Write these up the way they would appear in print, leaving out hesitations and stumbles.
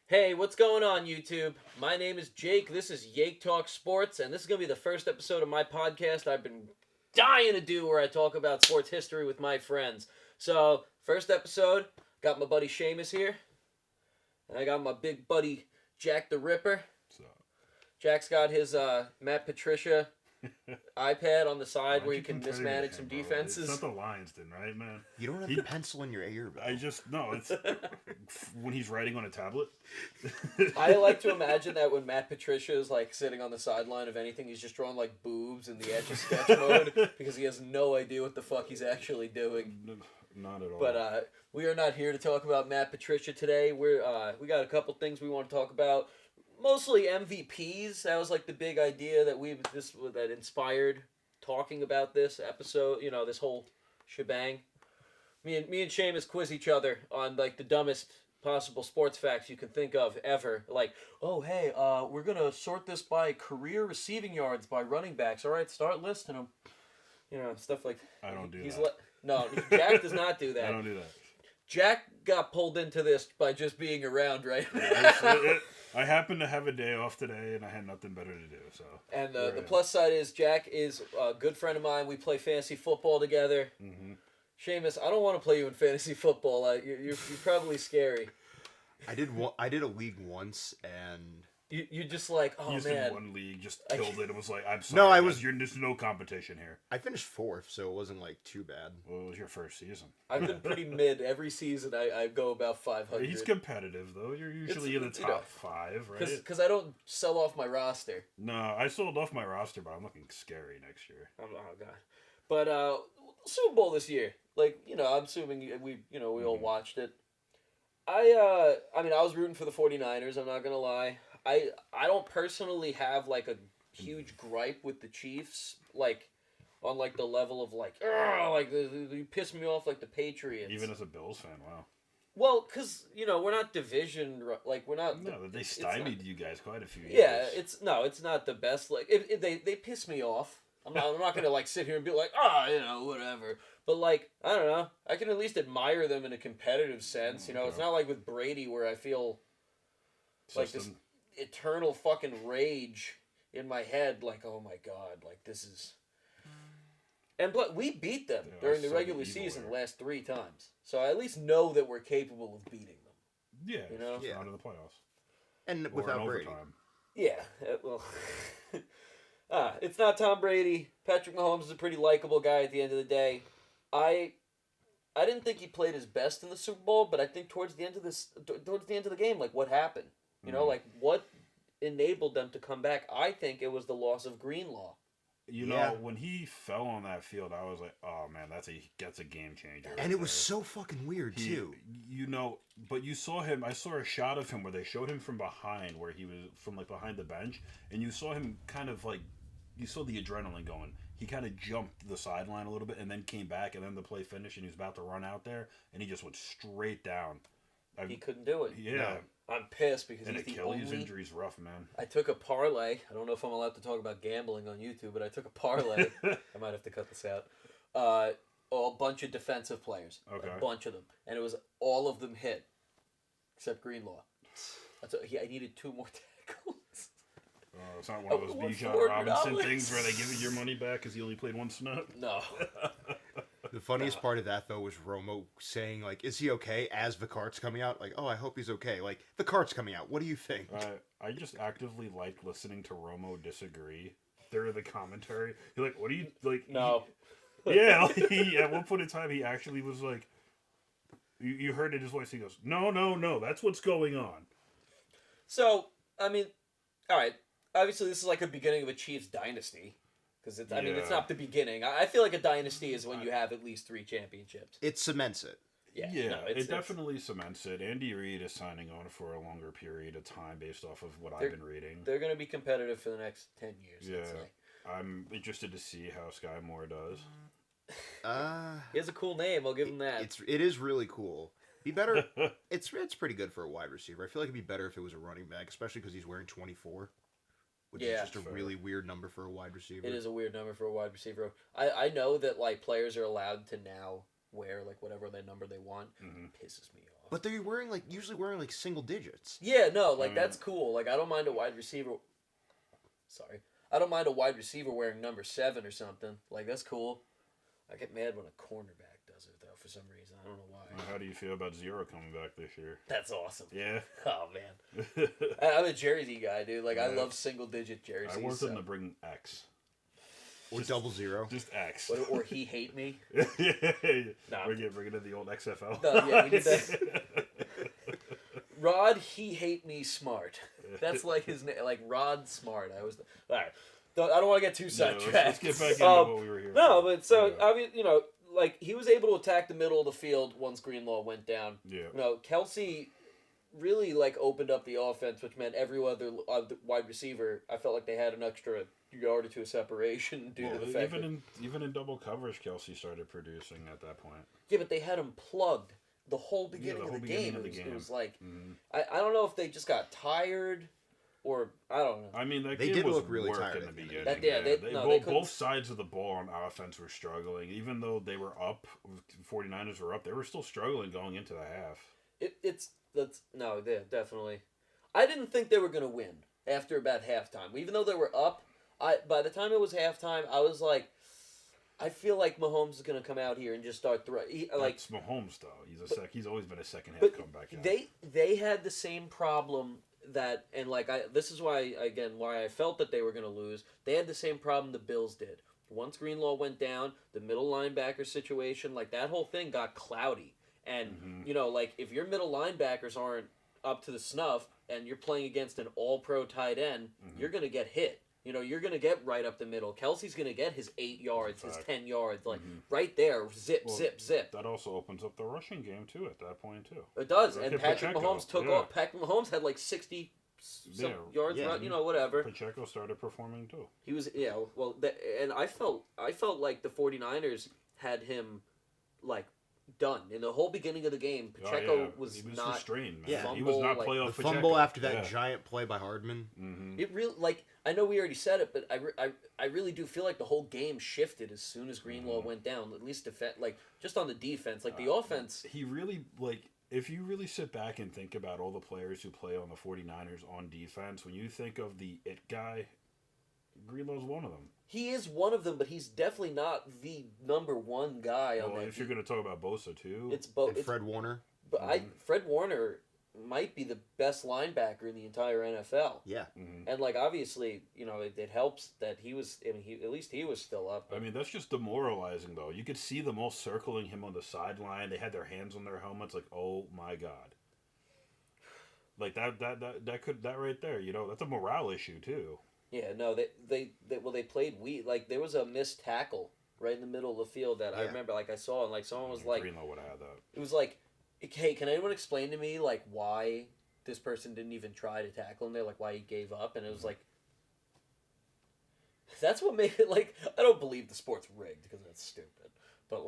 Hey, what's going on, YouTube? My name is Jake. This is Yake Talk Sports, and this is going to be the first episode of my podcast I've been dying to do where I talk about sports history with my friends. So, first episode, got my buddy Seamus here, and I got my big buddy Jack the Ripper. So, Jack's got his Matt Patricia iPad on the side why'd where you you can compare mismanage to some him, bro? defenses. It's not the Lions, then, right, man? You don't have He- the pencil in your ear, bro. It's when he's writing on a tablet. I like to imagine that when Matt Patricia is like sitting on the sideline of anything, he's just drawing like boobs in the Etch a Sketch mode because he has no idea what the fuck he's actually doing. Not at all. But we are not here to talk about Matt Patricia today. We got a couple things we want to talk about. Mostly MVPs. That was like the big idea that inspired talking about this episode. You know, this whole shebang. Me and Seamus quiz each other on like the dumbest possible sports facts you can think of ever. Like, oh hey, we're gonna sort this by career receiving yards by running backs. All right, start listing them. You know, stuff like. I don't do that. No, Jack does not do that. I don't do that. Jack got pulled into this by just being around, right? I happened to have a day off today, and I had nothing better to do. So. And the plus side is Jack is a good friend of mine. We play fantasy football together. Mm-hmm. Seamus, I don't want to play you in fantasy football. You're probably scary. I did a league once, and You just like, oh He just man. in one league, just killed it, and was like, "I'm sorry." No, I guys, was- There's no competition here. I finished fourth, so it wasn't like too bad. Well, it was your first season. I've been pretty mid every season. I go about 500. He's competitive though. You're usually in the you top know, 5, right? Because I don't sell off my roster. No, I sold off my roster, but I'm looking scary next year. Oh god. But Super Bowl this year, like I'm assuming we all watched it. I mean I was rooting for the 49ers. I'm not gonna lie. I don't personally have like a huge gripe with the Chiefs, like on like the level of like you piss me off like the Patriots. Even as a Bills fan, wow. Well, because we're not division, like we're not. No, they stymied you guys quite a few years. Yeah, it's not the best. Like they piss me off. I'm not gonna like sit here and be like, whatever. But like I don't know, I can at least admire them in a competitive sense. It's not like with Brady where I feel like this eternal fucking rage in my head. Like oh my god, like this is. But we beat them during the regular season last 3 times, so I at least know that we're capable of beating them. Yeah, Yeah. out of the playoffs. And Or without in Brady. overtime. Yeah, well, it's not Tom Brady. Patrick Mahomes is a pretty likable guy at the end of the day. I didn't think he played his best in the Super Bowl, but I think towards the end of the game, like what happened, like what enabled them to come back. I think it was the loss of Greenlaw. You know, when he fell on that field, I was like, "Oh man, that's a game changer." And it was so fucking weird too. But you saw him. I saw a shot of him where they showed him from behind, where he was from like behind the bench, and you saw him kind of like, you saw the adrenaline going. He kind of jumped the sideline a little bit, and then came back, and then the play finished, and he was about to run out there, and he just went straight down. He couldn't do it. Yeah. No. I'm pissed because And he's the Achilles only. injury's rough, man. I took a parlay. I don't know if I'm allowed to talk about gambling on YouTube, but I took a parlay. I might have to cut this out. A bunch of defensive players. Okay. A bunch of them. And it was all of them hit. Except Greenlaw. I needed 2 more tackles. It's not one of those I won Bijan Robinson $4. things where they give you your money back because he only played 1 snap. No. The funniest part of that though was Romo saying like, "Is he okay?" As the cart's coming out, like, "Oh, I hope he's okay." Like the cart's coming out. What do you think? I just actively like listening to Romo disagree through the commentary. You're like, what do you like? No. He at one point in time he actually was like, you heard in his voice. He goes, no, that's what's going on. So, I mean, all right. Obviously, this is like a beginning of a Chiefs dynasty. Because it's not the beginning. I feel like a dynasty is when you have at least 3 championships. It cements it. Yeah, It definitely cements it. Andy Reid is signing on for a longer period of time based off of what I've been reading. They're going to be competitive for the next 10 years. Yeah, I'd say. I'm interested to see how Sky Moore does. He has a cool name. I'll give him that. It is really cool. Be better. It's pretty good for a wide receiver. I feel like it'd be better if it was a running back, especially because he's wearing 24. Which is just a really weird number for a wide receiver. It is a weird number for a wide receiver. I know that like players are allowed to now wear like whatever their number they want. Mm-hmm. It pisses me off. But they're usually wearing like single digits. Yeah, no, like that's cool. Like I don't mind a wide receiver. Sorry, I don't mind a wide receiver wearing number 7 or something. Like that's cool. I get mad when a cornerback does it though for some reason. I don't know why. How do you feel about Zero coming back this year? That's awesome. Yeah. Oh man, I'm a jersey guy, dude. Like I love single digit jerseys. I want them to bring X. Or Just 00. Just X. Or he hate me. Yeah. No. Bring it in the old XFL. No, yeah, we did that. Rod, he hate me smart. That's like his name, like Rod Smart. All right. I don't want to get too sidetracked. Let's get back into what we were here. No, for. but so I mean, like he was able to attack the middle of the field once Greenlaw went down. Yeah. Kelsey really like opened up the offense, which meant every other wide receiver, I felt like they had an extra yard or two of separation due to the fact even in double coverage, Kelsey started producing at that point. Yeah, but they had him plugged the whole beginning of the game. It was like I don't know if they just got tired or I don't know. I mean, they game did was look really tired in the beginning. Both sides of the ball on offense were struggling. Even though they were up, 49ers were up, they were still struggling going into the half. Definitely. I didn't think they were going to win after about halftime. Even though they were up, by the time it was halftime, I was like, I feel like Mahomes is going to come out here and just start throwing. It's Mahomes though. He's always been a second half comeback guy. They had the same problem this is why I felt that they were going to lose. They had the same problem the Bills did. Once Greenlaw went down, the middle linebacker situation, like that whole thing got cloudy. And if your middle linebackers aren't up to the snuff and you're playing against an all-pro tight end, you're going to get hit. You're going to get right up the middle. Kelsey's going to get his 8 yards, his 10 yards, right there, zip. That also opens up the rushing game, too, at that point, too. It does, and Patrick Mahomes took off. Patrick Mahomes had like 60 yards, whatever. Pacheco started performing, too. He was, and I felt like the 49ers had him, like, done. In the whole beginning of the game, Pacheco was not restrained, man. Yeah. He was not playoff the Pacheco. fumble after that giant play by Hardman. Mm-hmm. It really, I know we already said it, but I really do feel like the whole game shifted as soon as Greenlaw went down. At least just on the defense, the offense. He really if you really sit back and think about all the players who play on the 49ers on defense, when you think of the it guy, Greenlaw's one of them. He is one of them, but he's definitely not the number one guy on that. If you're going to talk about Bosa too, it's both. Fred Warner. But Fred Warner might be the best linebacker in the entire NFL. Yeah. Mm-hmm. And obviously, it helps that he was. I mean, at least he was still up. I mean, that's just demoralizing, though. You could see them all circling him on the sideline. They had their hands on their helmets, like, oh my god. Like that right there. That's a morale issue too. Yeah, no, they played there was a missed tackle right in the middle of the field that I remember I saw and someone was like Greenlaw would have had that. It was like, hey, can anyone explain to me why this person didn't even try to tackle him there, why he gave up? And it was that's what made it I don't believe the sport's rigged because that's stupid. But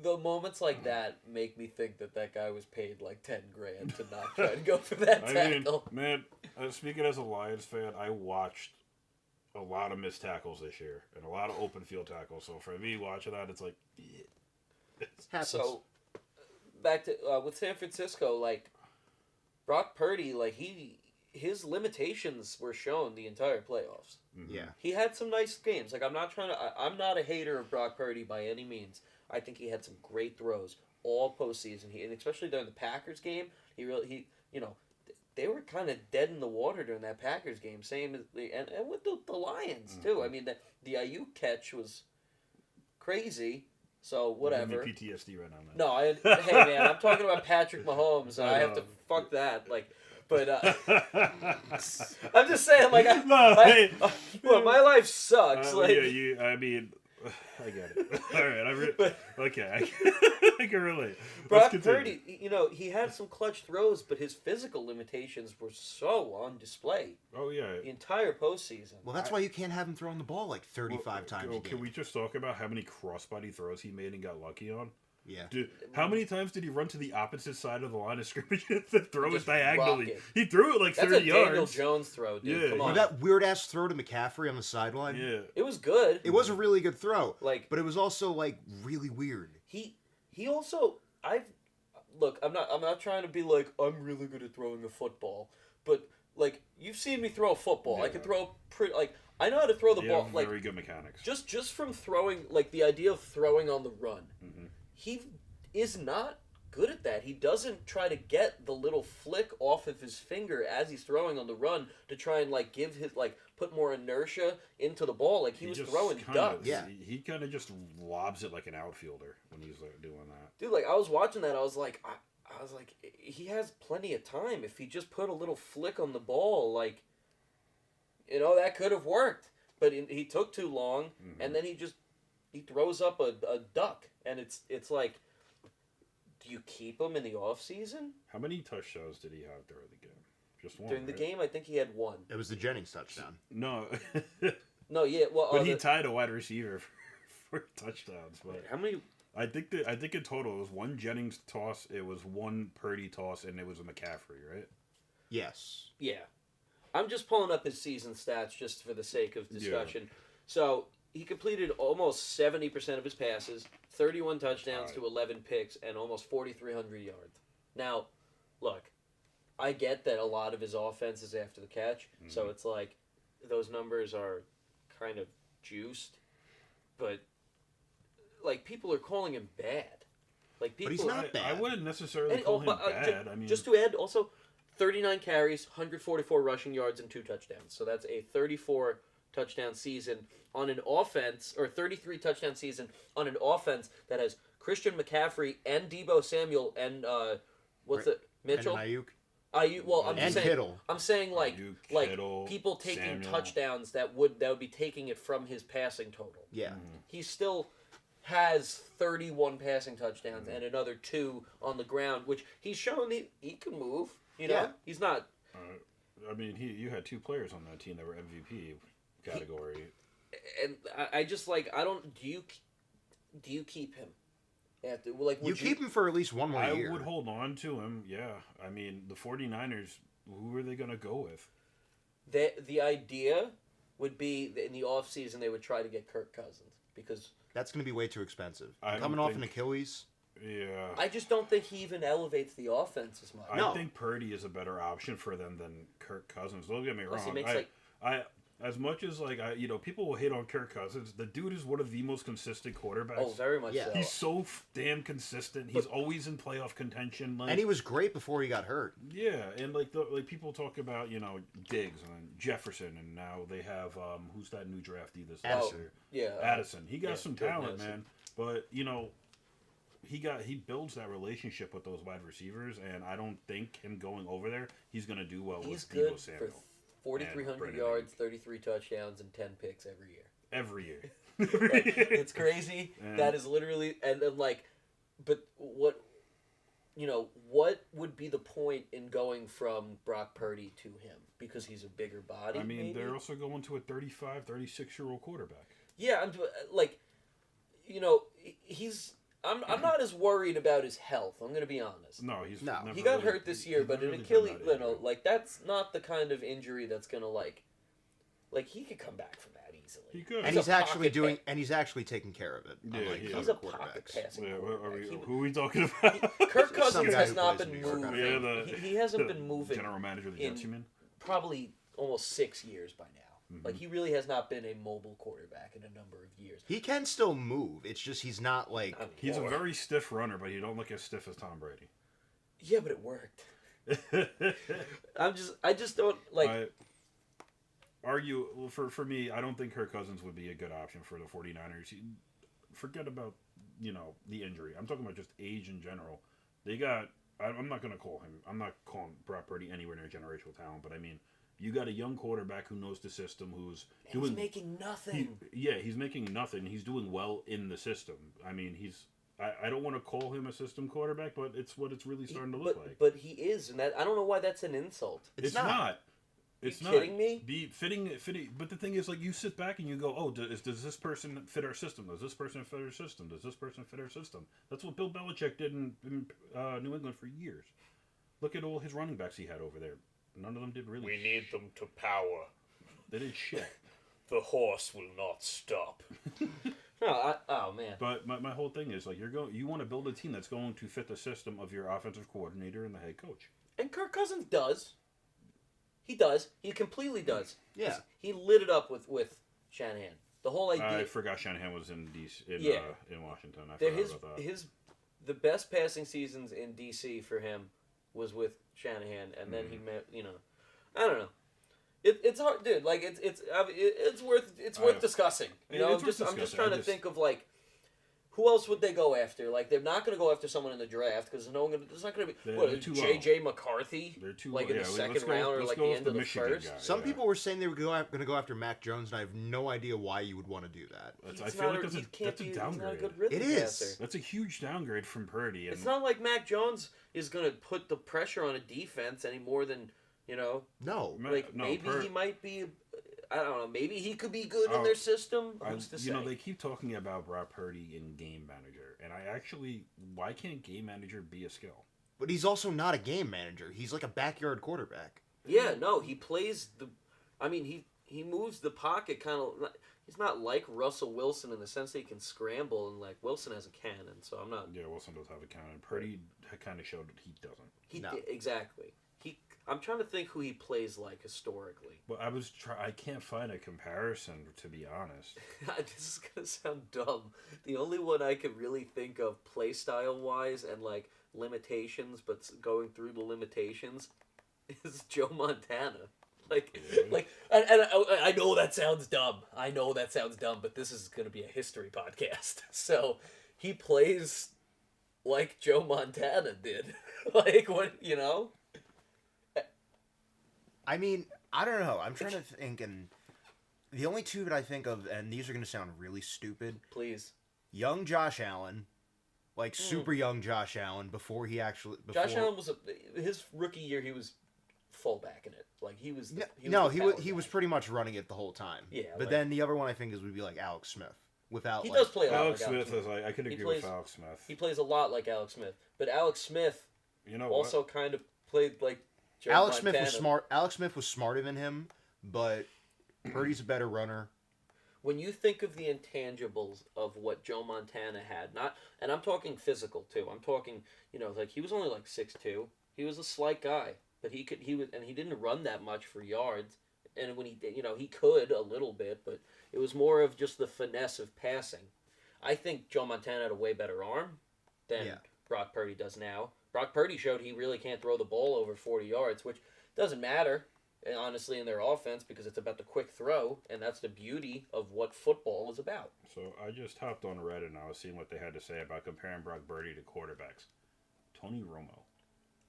the moments like that make me think that guy was paid $10,000 to not try to go for that tackle. Man, speaking as a Lions fan, I watched a lot of missed tackles this year and a lot of open field tackles. So for me watching that, it's So back to with San Francisco, Brock Purdy, his limitations were shown the entire playoffs. Mm-hmm. Yeah, he had some nice games. I'm not a hater of Brock Purdy by any means. I think he had some great throws all postseason. And especially during the Packers game, they were kind of dead in the water during that Packers game. Same as and with the Lions too. I mean the Ayuk catch was crazy. So whatever. PTSD right now, man. No, hey man, I'm talking about Patrick Mahomes. I have to fuck that. But I'm just saying, my life sucks. I mean, I get it. All right, okay, I can relate. Brock Purdy, he had some clutch throws, but his physical limitations were so on display. Oh yeah, the entire postseason. Well, that's why you can't have him throwing the ball 35 times a game. Can we just talk about how many crossbody throws he made and got lucky on? Yeah. Dude, how many times did he run to the opposite side of the line of scrimmage and throw it diagonally? It. He threw it 30 yards. That's a Daniel Jones throw, dude. Yeah. Come on. Or that weird-ass throw to McCaffrey on the sideline. Yeah. It was good. It was a really good throw. But it was also, really weird. He also, look, I'm not trying to be like I'm really good at throwing a football, but like you've seen me throw a football. Yeah. I can throw I know how to throw the ball. Like very good mechanics. just from throwing, like the idea of throwing on the run. Mm-hmm. He is not good at that. He doesn't try to get the little flick off of his finger as he's throwing on the run to try and like give his like put more inertia into the ball. Like he was throwing ducks. Yeah. He kind of just lobs it like an outfielder when he's doing that. Dude, like I was watching that, I was like, he has plenty of time. If he just put a little flick on the ball, like, you know, that could have worked. But he took too long, and then he throws up a duck, and it's like, do you keep him in the off season? How many touchdowns did he have during the game? Just one. During the right? game, I think he had one. It was the Jennings touchdown. No. No, yeah, well, But he tied a wide receiver for touchdowns. But how many? I think in total it was one Jennings toss, it was one Purdy toss, and it was a McCaffrey, right? Yes. Yeah, I'm just pulling up his season stats just for the sake of discussion. Yeah. So he completed almost 70% of his passes, 31 touchdowns to 11 picks, and almost 4,300 yards. Now, look, I get that a lot of his offense is after the catch, so it's like those numbers are kind of juiced, but like people are calling him bad. Like people, But he's not bad. I wouldn't necessarily call him bad. I mean, just to add, also 39 carries, 144 rushing yards, and 2 touchdowns. So that's a 34 touchdown season on an offense, or 33 touchdown season on an offense that has Christian McCaffrey and Deebo Samuel and Mitchell. And Ayuk. Well, I'm And saying Kittle. I'm saying like Ayuk, Kittle, people taking Samuel. touchdowns that would be taking it from his passing total. Yeah. He still has 31 passing touchdowns and another 2 on the ground, which he's shown he can move. You know, Yeah. He's not. I mean, you had 2 players on that team that were MVP category. And I just like I don't. Do you keep him? After, like, You keep him for at least one more year. I would hold on to him, yeah. I mean, the 49ers, who are they going to go with? The idea would be that in the offseason they would try to get Kirk Cousins because That's going to be way too expensive. I Coming don't off an think- Achilles. Yeah. I just don't think he even elevates the offense as much. No. I think Purdy is a better option for them than Kirk Cousins. Don't get me Plus, he wrong. makes, I as much as people will hate on Kirk Cousins, the dude is one of the most consistent quarterbacks. Oh, very much Yeah. so. He's so damn consistent. He's always in playoff contention. Like, And he was great before he got hurt. yeah, and like people talk about Diggs and Jefferson, and now they have who's that new draftee this Addison. year? Yeah. Addison. He got some Jordan talent, Addison. man. But he builds that relationship with those wide receivers, and I don't think him going over there, he's gonna do well He's with good Deebo Samuel. for 4,300 Brandon yards, Ayuk. 33 touchdowns, and 10 picks every year. Every year. It's crazy. And- That is literally and like, but what would be the point in going from Brock Purdy to him because he's a bigger body? I mean, maybe? they're also going to a 35, 36-year-old quarterback. Yeah, I'm like, he's. I'm not as worried about his health. I'm gonna be honest. No, he's No. never He got really- hurt this year, he's but never an really Achilles, been that injured. like that's not the kind of injury that's gonna like he could come back from that easily. He could. And He's he's a actually pocket and he's actually taking care of it. Yeah, unlike he is. He's other a pocket quarterbacks. passing Who are quarterback. we talking about? Kirk Some Cousins guy has who not plays been in New York, I moving. think. Yeah, He hasn't been moving General manager of the in- Jets, you mean? probably almost 6 years by now. Mm-hmm. Like he really has not been a mobile quarterback in a number of years. He can still move. It's just he's not like He's a Or- very stiff runner, but he don't look as stiff as Tom Brady. Yeah, but it worked. I just don't like. For me, I don't think Kirk Cousins would be a good option for the 49ers. Forget about, the injury. I'm talking about just age in general. I'm not going to call him. I'm not calling Brock Purdy anywhere near generational talent, but I mean, you got a young quarterback who knows the system, who's doing. He's making nothing. He's making nothing. He's doing well in the system. I mean, I don't want to call him a system quarterback, but it's what it's really starting to look like. But he is, and that I don't know why that's an insult. It's It's not. not. It's You not. kidding me? Be fitting. But the thing is, like, you sit back and you go, "Oh, does this person fit our system? Does this person fit our system? Does this person fit our system?" That's what Bill Belichick did in New England for years. Look at all his running backs he had over there. None of them did really. We need them to power. They did shit. The horse will not stop. No, oh man. But my whole thing is like you want to build a team that's going to fit the system of your offensive coordinator and the head coach. And Kirk Cousins does. He does. He completely does. Yeah. He lit it up with Shanahan. The whole idea. I forgot Shanahan was in DC in Washington. I forgot about that. The best passing seasons in DC for him was with Shanahan, and then he met. I don't know. It's hard, dude. Like it's worth discussing. I'm just trying to think of like who else would they go after? Like they're not going to go after someone in the draft because there's not going to be J.J. McCarthy. They're too like in the second round or like the end of the first. Some people were saying they were going to go after Mac Jones, and I have no idea why you would want to do that. I feel like that's a downgrade. It is. That's a huge downgrade from Purdy. It's not like Mac Jones is going to put the pressure on a defense any more than. No. Maybe he might be. I don't know. Maybe he could be good in their system. They keep talking about Brock Purdy in game manager, and why can't game manager be a skill? But he's also not a game manager. He's like a backyard quarterback. Yeah, no, he plays the. I mean, he moves the pocket kind of. He's not like Russell Wilson in the sense that he can scramble, and like Wilson has a cannon, so I'm not. Yeah, Wilson does have a cannon. Purdy kind of showed that he doesn't. Exactly. I'm trying to think who he plays like historically. Well, I can't find a comparison, to be honest. This is gonna sound dumb. The only one I can really think of, play style wise and like limitations, but going through the limitations, is Joe Montana. And I know that sounds dumb. But this is gonna be a history podcast, so he plays like Joe Montana did. Like what I mean, I don't know. I'm trying to think, and the only two that I think of, and these are going to sound really stupid. Please. Young Josh Allen, like super young Josh Allen, before he actually. Josh Allen was his rookie year. He was fullback in it. Like he was. He was pretty much running it the whole time. Yeah. But then the other one I think would be like Alex Smith. He does play a lot Alex Smith. I can agree with Alex Smith. He plays a lot like Alex Smith, but Alex Smith, also kind of played like. Alex Smith was smart. Alex Smith was smarter than him, but Purdy's a better runner. When you think of the intangibles of what Joe Montana had, and I'm talking physical too. I'm talking, like he was only like 6'2". He was a slight guy, but he didn't run that much for yards. And when he did, he could a little bit, but it was more of just the finesse of passing. I think Joe Montana had a way better arm than Brock Purdy does now. Brock Purdy showed he really can't throw the ball over 40 yards, which doesn't matter, honestly, in their offense because it's about the quick throw, and that's the beauty of what football is about. So I just hopped on Reddit and I was seeing what they had to say about comparing Brock Purdy to quarterbacks. Tony Romo.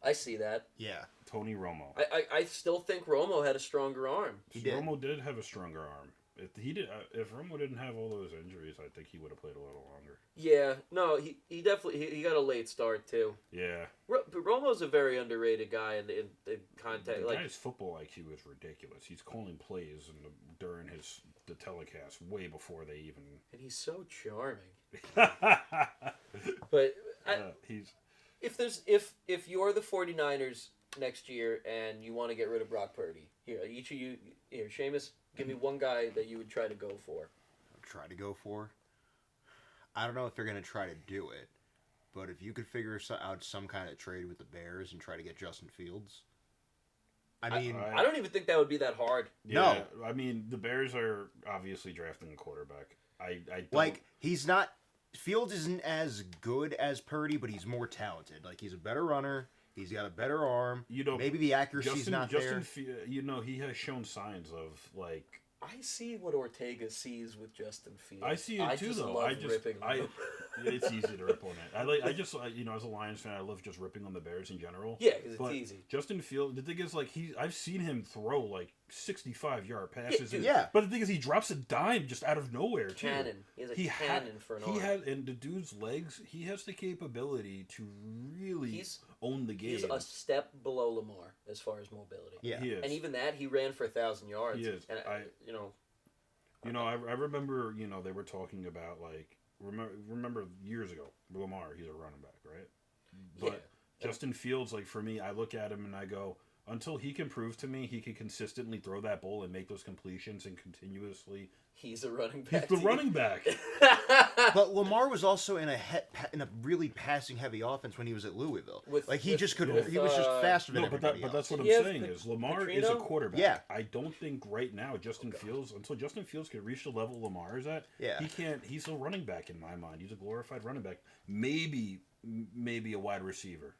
I see that. Yeah. Tony Romo. I still think Romo had a stronger arm. Romo did have a stronger arm. If Romo didn't have all those injuries, I think he would have played a little longer. Yeah, no, he definitely he got a late start too. Yeah, Romo's a very underrated guy in contact. The guy's football IQ is ridiculous. He's calling plays during the telecast way before they even. And he's so charming. But if you're the 49ers next year and you want to get rid of Brock Purdy, each of you, Seamus. Give me one guy that you would try to go for. I don't know if they're going to try to do it, but if you could figure out some kind of trade with the Bears and try to get Justin Fields. I don't even think that would be that hard. Yeah, no. I mean, the Bears are obviously drafting a quarterback. I don't... Like, he's not... Fields isn't as good as Purdy, but he's more talented. Like, he's a better runner. He's got a better arm. Maybe the accuracy's not there. He has shown signs of like. I see what Ortega sees with Justin Fields. I see it too, though. It's easy to rip on it. As a Lions fan, I love just ripping on the Bears in general. Yeah, because it's easy. Justin Fields. The thing is, I've seen him throw like 65-yard passes. Yeah. But the thing is, he drops a dime just out of nowhere too. Cannon. He has a cannon for an arm. And the dude's legs. He has the capability to really own the game. He's a step below Lamar as far as mobility. Yeah, he is. And even that, he ran for 1,000 yards. He is. And I remember. They were talking about remember years ago, Lamar. He's a running back, right? But Justin Fields, for me, I look at him and I go, until he can prove to me he can consistently throw that ball and make those completions and continuously. He's a running back. He's the running back. But Lamar was also in a really passing heavy offense when he was at Louisville. He was just faster than everybody else. But that's what I'm saying is Lamar is a quarterback. Yeah. I don't think right now Justin Fields, until Justin Fields can reach the level Lamar is at, he can't. He's a running back in my mind. He's a glorified running back. Maybe a wide receiver.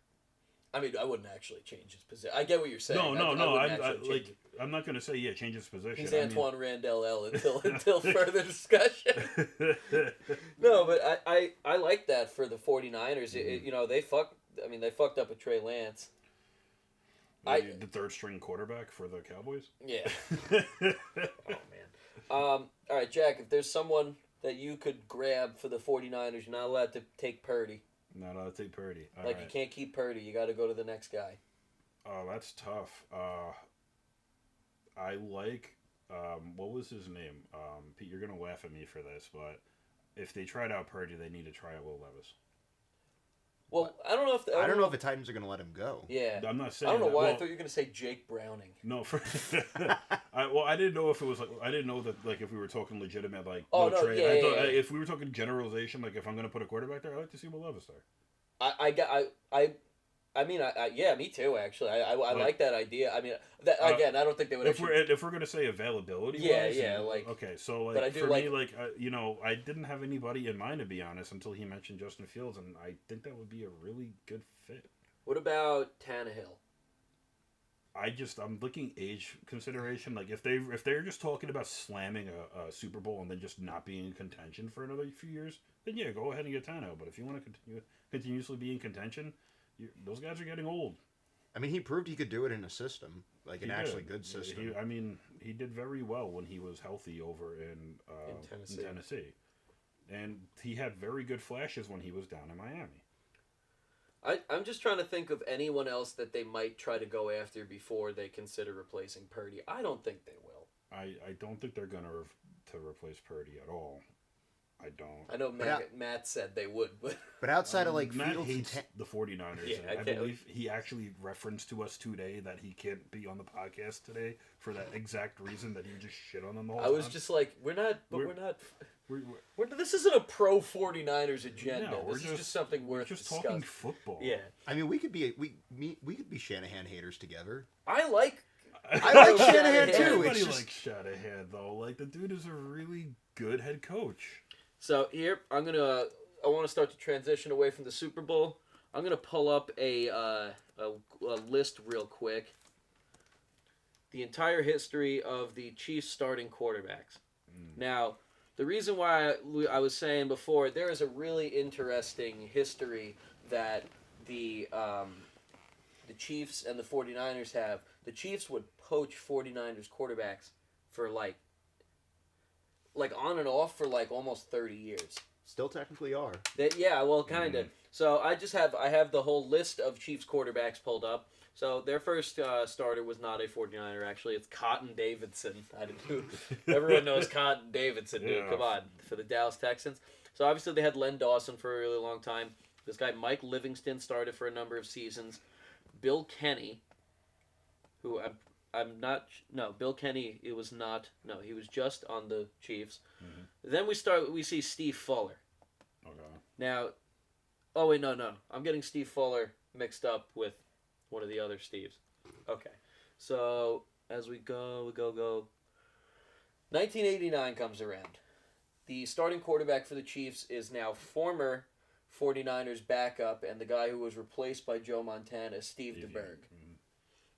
I mean, I wouldn't actually change his position. I get what you're saying. I'm not going to say change his position. He's Antoine Randall L until further discussion. No, but I like that for the 49ers. They fucked up with Trey Lance. The third string quarterback for the Cowboys. Yeah. Oh man. All right, Jack. If there's someone that you could grab for the 49ers, you're not allowed to take Purdy. Not allowed to take Purdy. You can't keep Purdy. You got to go to the next guy. Oh, that's tough. I like, what was his name? Pete, you're going to laugh at me for this, but if they tried out Purdy, they need to try out Will Levis. Well, I don't know if the Titans are going to let him go. Yeah. I'm not saying I don't know why. Well, I thought you were going to say Jake Browning. No, I didn't know if it was I didn't know that if we were talking legitimate trade. If we were talking generalization, if I'm going to put a quarterback there, I like to see Will Levis there. Yeah, me too. Actually, I like that idea. I mean, I don't think they would. If we're gonna say availability, okay. So but I do I didn't have anybody in mind, to be honest, until he mentioned Justin Fields, and I think that would be a really good fit. What about Tannehill? I'm looking age consideration. If they're just talking about slamming a Super Bowl and then just not being in contention for another few years, then yeah, go ahead and get Tannehill. But if you want to continuously be in contention, those guys are getting old. I mean, he proved he could do it in a system, an actually good system. He did very well when he was healthy over in Tennessee. And he had very good flashes when he was down in Miami. I'm just trying to think of anyone else that they might try to go after before they consider replacing Purdy. I don't think they will. I don't think they're going to replace Purdy at all. I don't. I know Matt said they would, but outside of Matt Fields hates the 49ers. Yeah, I believe he actually referenced to us today that he can't be on the podcast today for that exact reason, that he just shit on them the whole time. I was just like, we're not. This isn't a pro 49ers agenda. No, this is just something worth discussing. Talking football. Yeah. I mean, we could be Shanahan haters together. I like Shanahan too. Everybody likes Shanahan though. The dude is a really good head coach. So here, I want to start to transition away from the Super Bowl. I'm gonna pull up a list real quick. The entire history of the Chiefs starting quarterbacks. Now, the reason why I was saying before, there is a really interesting history that the Chiefs and the 49ers have. The Chiefs would poach 49ers quarterbacks for on and off for almost 30 years. Still technically are. Kind of. So I have the whole list of Chiefs quarterbacks pulled up. So their first starter was not a 49er, actually. It's Cotton Davidson. Everyone knows Cotton Davidson, dude. Yeah. Come on. For the Dallas Texans. So obviously they had Len Dawson for a really long time. This guy, Mike Livingston, started for a number of seasons. Bill Kenny, who Bill Kenny, he was just on the Chiefs. Mm-hmm. Then we see Steve Fuller. Okay. Now, no. I'm getting Steve Fuller mixed up with one of the other Steves. Okay. So, as we go. 1989 comes around. The starting quarterback for the Chiefs is now former 49ers backup and the guy who was replaced by Joe Montana, Steve DeBerg. Mm-hmm.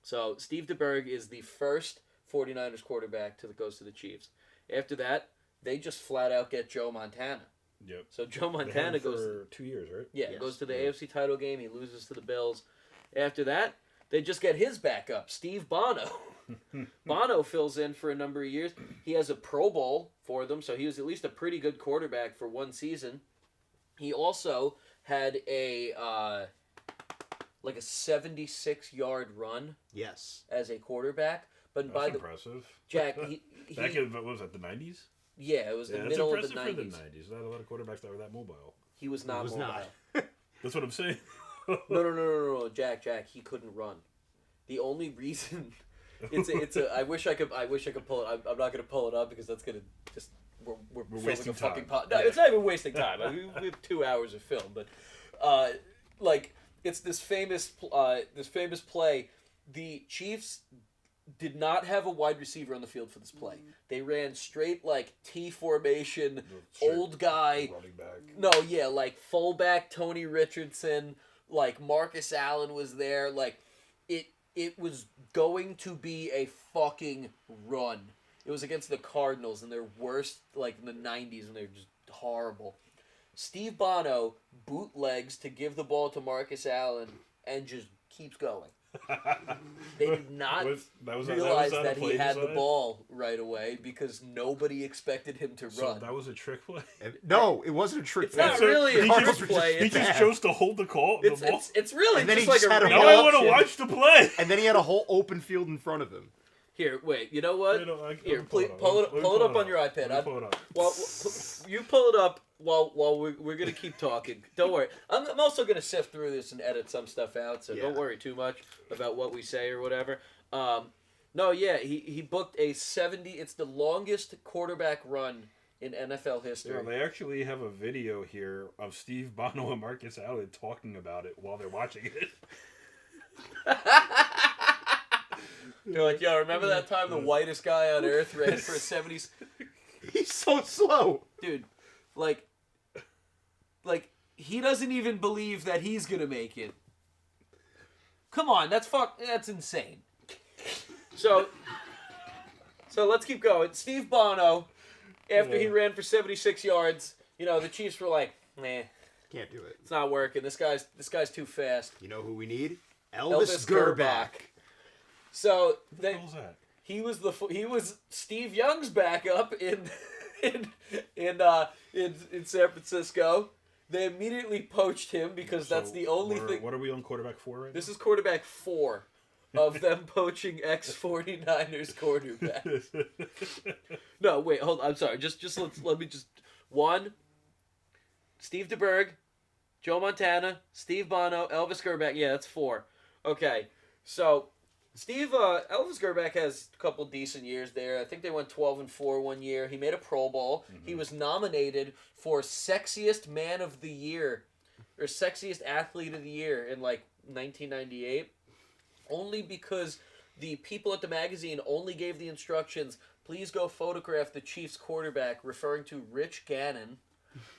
So, Steve DeBerg is the first 49ers quarterback that goes to the Chiefs. After that, they just flat out get Joe Montana. Yep. So, Joe Montana goes for 2 years, right? Yeah, yes. Goes to the AFC title game. He loses to the Bills. After that, they just get his backup, Steve Bono. Bono fills in for a number of years. He has a Pro Bowl for them, so he was at least a pretty good quarterback for one season. He also had a 76-yard run. Yes. As a quarterback, but that's impressive. Jack, back in what was that, the 90s? Yeah, it was the middle of the 90s. That's impressive for the 90s. Not a lot of quarterbacks that were that mobile. He was not mobile. That's what I'm saying. No, Jack. He couldn't run. The only reason it's a I wish I could pull it. I'm not gonna pull it up because that's gonna just we're wasting a fucking time. No, it's not even wasting time. I mean, we have 2 hours of film, but like it's this famous play. The Chiefs did not have a wide receiver on the field for this play. They ran straight like T formation, old guy. Running back. No, yeah, like fullback Tony Richardson, like Marcus Allen was there. Like it was going to be a fucking run. It was against the Cardinals and their worst, like in the 90s when they were just horrible. Steve Bono bootlegs to give the ball to Marcus Allen and just keeps going. They did not realize that he had the ball right away because nobody expected him to So run. that was a trick play? No, it wasn't a trick It's play. not really a trick play. He just chose to hold the ball. It's really And then just he like just a had a read Now I want to option. watch the play. And then he had a whole open field in front of him. Here, wait. You know what? Here, please pull pull it up on your iPad. Pull it up. Well, you pull it up while we're gonna keep talking. Don't worry. I'm also gonna sift through this and edit some stuff out, so don't worry too much about what we say or whatever. No, yeah, he booked a 70. It's the longest quarterback run in NFL history. Yeah, they actually have a video here of Steve Bono and Marcus Allen talking about it while they're watching it. They're like, yo, remember that time the whitest guy on earth ran for a 70? He's so slow. Dude, like he doesn't even believe that he's gonna make it. Come on, that's insane. So let's keep going. Steve Bono, after he ran for 76 yards, the Chiefs were like, nah, Can't do it. it's not working. This guy's too fast. You know who we need? Elvis Gerbach. So What the hell's that? he was Steve Young's backup in San Francisco. They immediately poached him because that's the only thing. What are we on quarterback for right This is quarterback 4 of them poaching ex-49ers quarterback. No, wait, hold on. I'm sorry. Just let me 1, Steve DeBerg, Joe Montana, Steve Bono, Elvis Gerbach. Yeah, that's 4. Okay, so Elvis Gerbach has a couple decent years there. I think they went 12-4 one year. He made a Pro Bowl. Mm-hmm. He was nominated for Sexiest Man of the Year or Sexiest Athlete of the Year in like 1998. Only because the people at the magazine only gave the instructions, please go photograph the Chiefs quarterback, referring to Rich Gannon.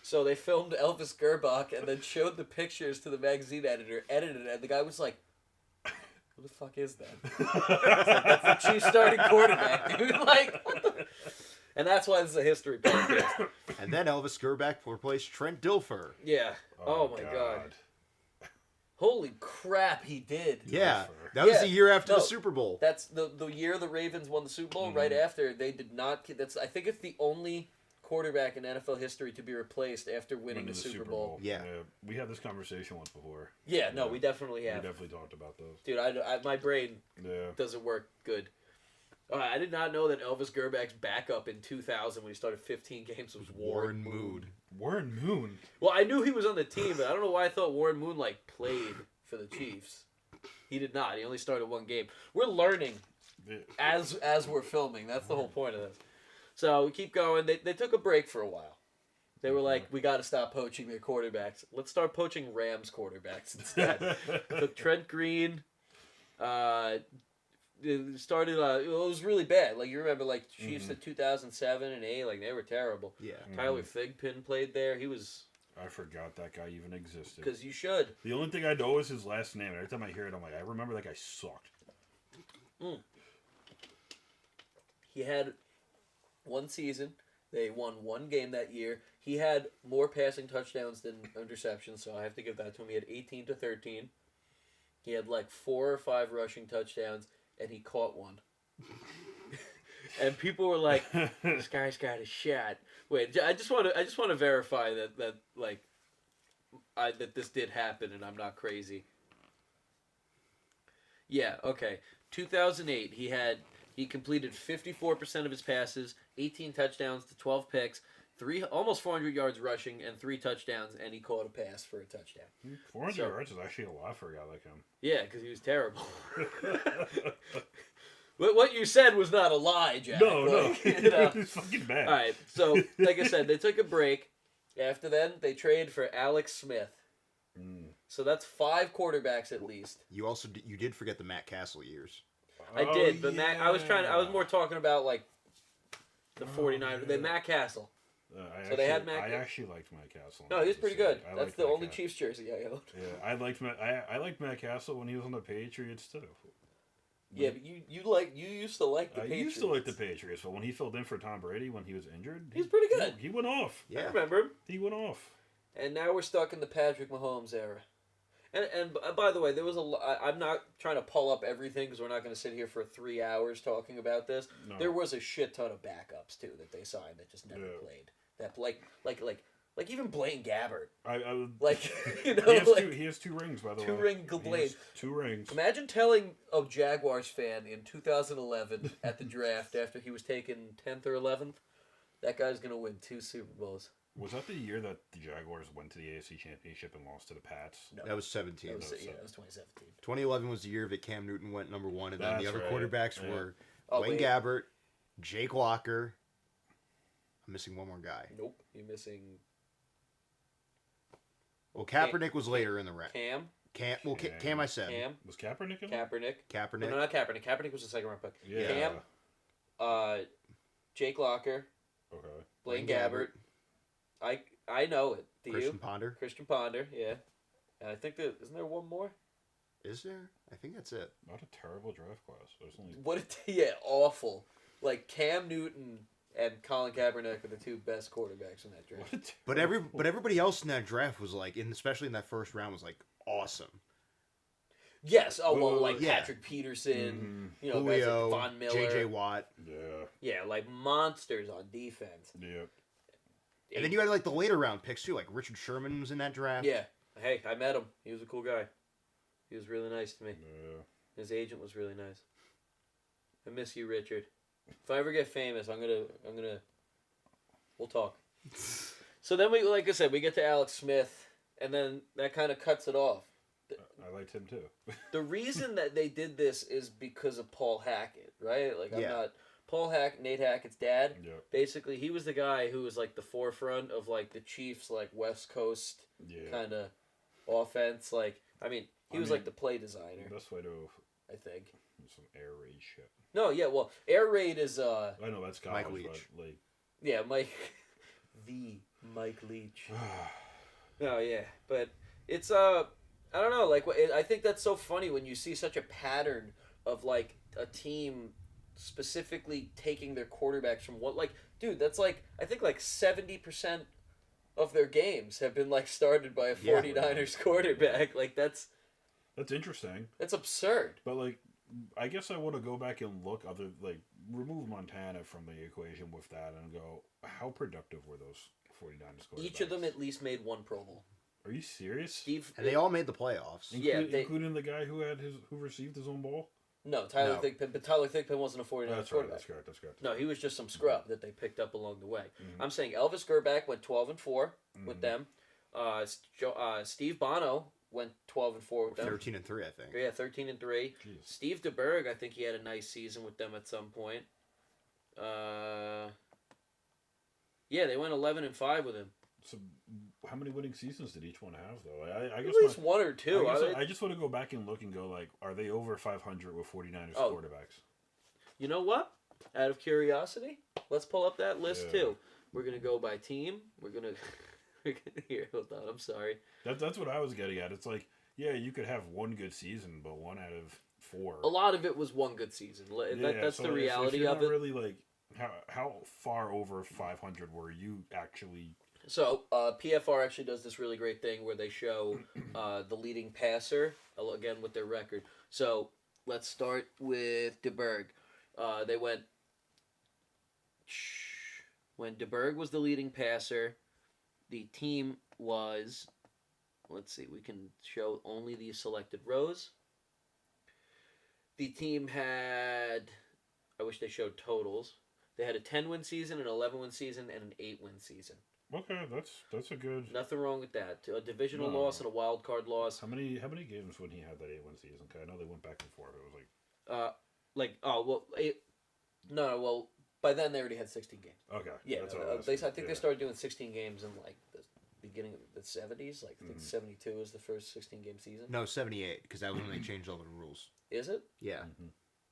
So they filmed Elvis Gerbach and then showed the pictures to the magazine editor, edited it, and the guy was like, who the fuck is that? That's the Chiefs starting quarterback, dude. Like, what the... And that's why this is a history podcast. And then Elvis Gerbach replaced Trent Dilfer. Yeah. Oh my God. Holy crap, he did. Yeah. That was the year after the Super Bowl. That's the year the Ravens won the Super Bowl. Mm-hmm. Right after, they did not... I think it's the only quarterback in NFL history to be replaced after winning the Super Bowl. Yeah. We had this conversation once before. Yeah, no, we definitely have. We definitely talked about those. Dude, my brain doesn't work good. I did not know that Elvis Gerbach's backup in 2000 when he started 15 games was Warren Moon. Warren Moon? Well, I knew he was on the team, but I don't know why I thought Warren Moon, played for the Chiefs. He did not. He only started 1 game. We're learning as we're filming. That's the whole point of this. So we keep going. They took a break for a while. They were like, we got to stop poaching their quarterbacks. Let's start poaching Rams quarterbacks instead. Took Trent Green. It started. It was really bad. You remember, Chiefs in 2007 and 8. They were terrible. Yeah. Tyler Thigpen played there. He was. I forgot that guy even existed. Because you should. The only thing I know is his last name. Every time I hear it, I'm like, I remember that guy sucked. He had 1 season. They won 1 game that year. He had more passing touchdowns than interceptions, so I have to give that to him. He had 18-13. He had 4 or 5 rushing touchdowns, and he caught 1. And people were like, "This guy's got a shot." Wait, I just want to verify that this did happen, and I'm not crazy. Yeah. Okay. 2008. He completed 54% of his passes, 18 touchdowns to 12 picks. almost 400 yards rushing and 3 touchdowns, and he caught a pass for a touchdown. 400 yards is actually a lot for a guy like him. Yeah, because he was terrible. What you said was not a lie, Jack. No, like, no. You know. It's fucking bad. All right, so like I said, they took a break. After then, they traded for Alex Smith. So that's 5 quarterbacks at least. You did forget the Matt Castle years. I did, but Matt, I was more talking about like the 49ers. They Matt Castle. They had Matt. I actually liked Matt Castle. No, he was pretty good. That's the only Chiefs jersey I owned. Yeah, I liked Matt Castle when he was on the Patriots too. Yeah, but you used to like the Patriots. I used to like the Patriots, but when he filled in for Tom Brady when he was injured, he's pretty good. He went off. Yeah, I remember him. He went off. And now we're stuck in the Patrick Mahomes era. And by the way, there was I'm not trying to pull up everything because we're not going to sit here for 3 hours talking about this. No. There was a shit ton of backups too that they signed that just never played. That like even Blaine Gabbert. I would like he has 2 rings by the way. 2-ring Blaine. 2 rings. Imagine telling a Jaguars fan in 2011 at the draft after he was taken 10th or 11th, that guy's going to win 2 Super Bowls. Was that the year that the Jaguars went to the AFC Championship and lost to the Pats? No. That was 17. That was 2017. 2011 was the year that Cam Newton went number 1, and then the other quarterbacks were Blaine Gabbert, Jake Locker. I'm missing one more guy. Nope, you're missing. Well, Kaepernick was later in the round. Cam I said. Cam. Was Kaepernick in Kaepernick. No, not Kaepernick. Kaepernick was the second round pick. Yeah. Cam. Jake Locker. Okay. Blaine Gabbert. I know it. Do Christian you? Ponder. Christian Ponder, yeah. And I think isn't there one more? Is there? I think that's it. Not a terrible draft class. There's only... Awful. Like Cam Newton and Colin Kaepernick are the 2 best quarterbacks in that draft. But everybody else in that draft was like, especially in that first round, was like awesome. Yes. Oh well, Patrick Peterson, Julio, guys like Von Miller, J.J. Watt. Yeah. Yeah, like monsters on defense. Yeah. And then you had like the later round picks too, like Richard Sherman was in that draft. Yeah. Hey, I met him. He was a cool guy. He was really nice to me. Yeah. His agent was really nice. I miss you, Richard. If I ever get famous, we'll talk. So then like I said, we get to Alex Smith, and then that kind of cuts it off. I liked him too. The reason that they did this is because of Paul Hackett, right? Like Nate Hackett's dad. Yeah. Basically, he was the guy who was like the forefront of like the Chiefs, like West Coast kind of offense. Like, he was like the play designer. Best way to, I think. Some air raid shit. No, yeah, well, air raid is I know that's college, Mike Leach. But, like... Yeah, Mike Leach. No, yeah, but it's I don't know, like I think that's so funny when you see such a pattern of like a team specifically taking their quarterbacks from what, like, dude, that's like I think like 70% of their games have been like started by a 49ers quarterback. Like that's interesting. That's absurd. But like, I guess I want to go back and look remove Montana from the equation with that and go, how productive were those 49ers quarterbacks? Each of them at least made 1 Pro Bowl. Are you serious? And they all made the playoffs. Including the guy who received his own ball? No, Tyler Thigpen, but Tyler Thigpen wasn't a 49ers quarterback. That's correct. No, he was just some scrub that they picked up along the way. Mm-hmm. I'm saying Elvis Gerback went 12-4 with them. Steve Bono went 12-4 with them. 13-3, I think. Yeah, 13-3. Jeez. Steve DeBerg, I think he had a nice season with them at some point. Yeah, they went 11-5 with him. So, how many winning seasons did each one have, though? I guess at least 1 or 2. I just want to go back and look and go, like, are they over 500 with 49ers quarterbacks? You know what? Out of curiosity, let's pull up that list, too. We're going to go by team. We're going to... Here, hold on. I'm sorry. That's what I was getting at. It's like, yeah, you could have 1 good season, but 1 out of 4. A lot of it was 1 good season. That's so the reality if you're of not it. Really, like, how far over 500 were you actually... So, PFR actually does this really great thing where they show the leading passer, again, with their record. So, let's start with DeBerg. They went... When DeBerg was the leading passer, the team was... Let's see, we can show only the selected rows. The team had... I wish they showed totals. They had a 10-win season, an 11-win season, and an 8-win season. Okay, that's a good. Nothing wrong with that. A divisional loss and a wild card loss. How many games when he had that 8-win season? Cause I know they went back and forth. It was well, by then they already had 16 games. okay. Yeah, I think they started doing 16 games in like the beginning of the 70s. Like I think 72 is the first 16-game season. No, 78 because that was when they changed all the rules. Is it? Yeah. Mm-hmm.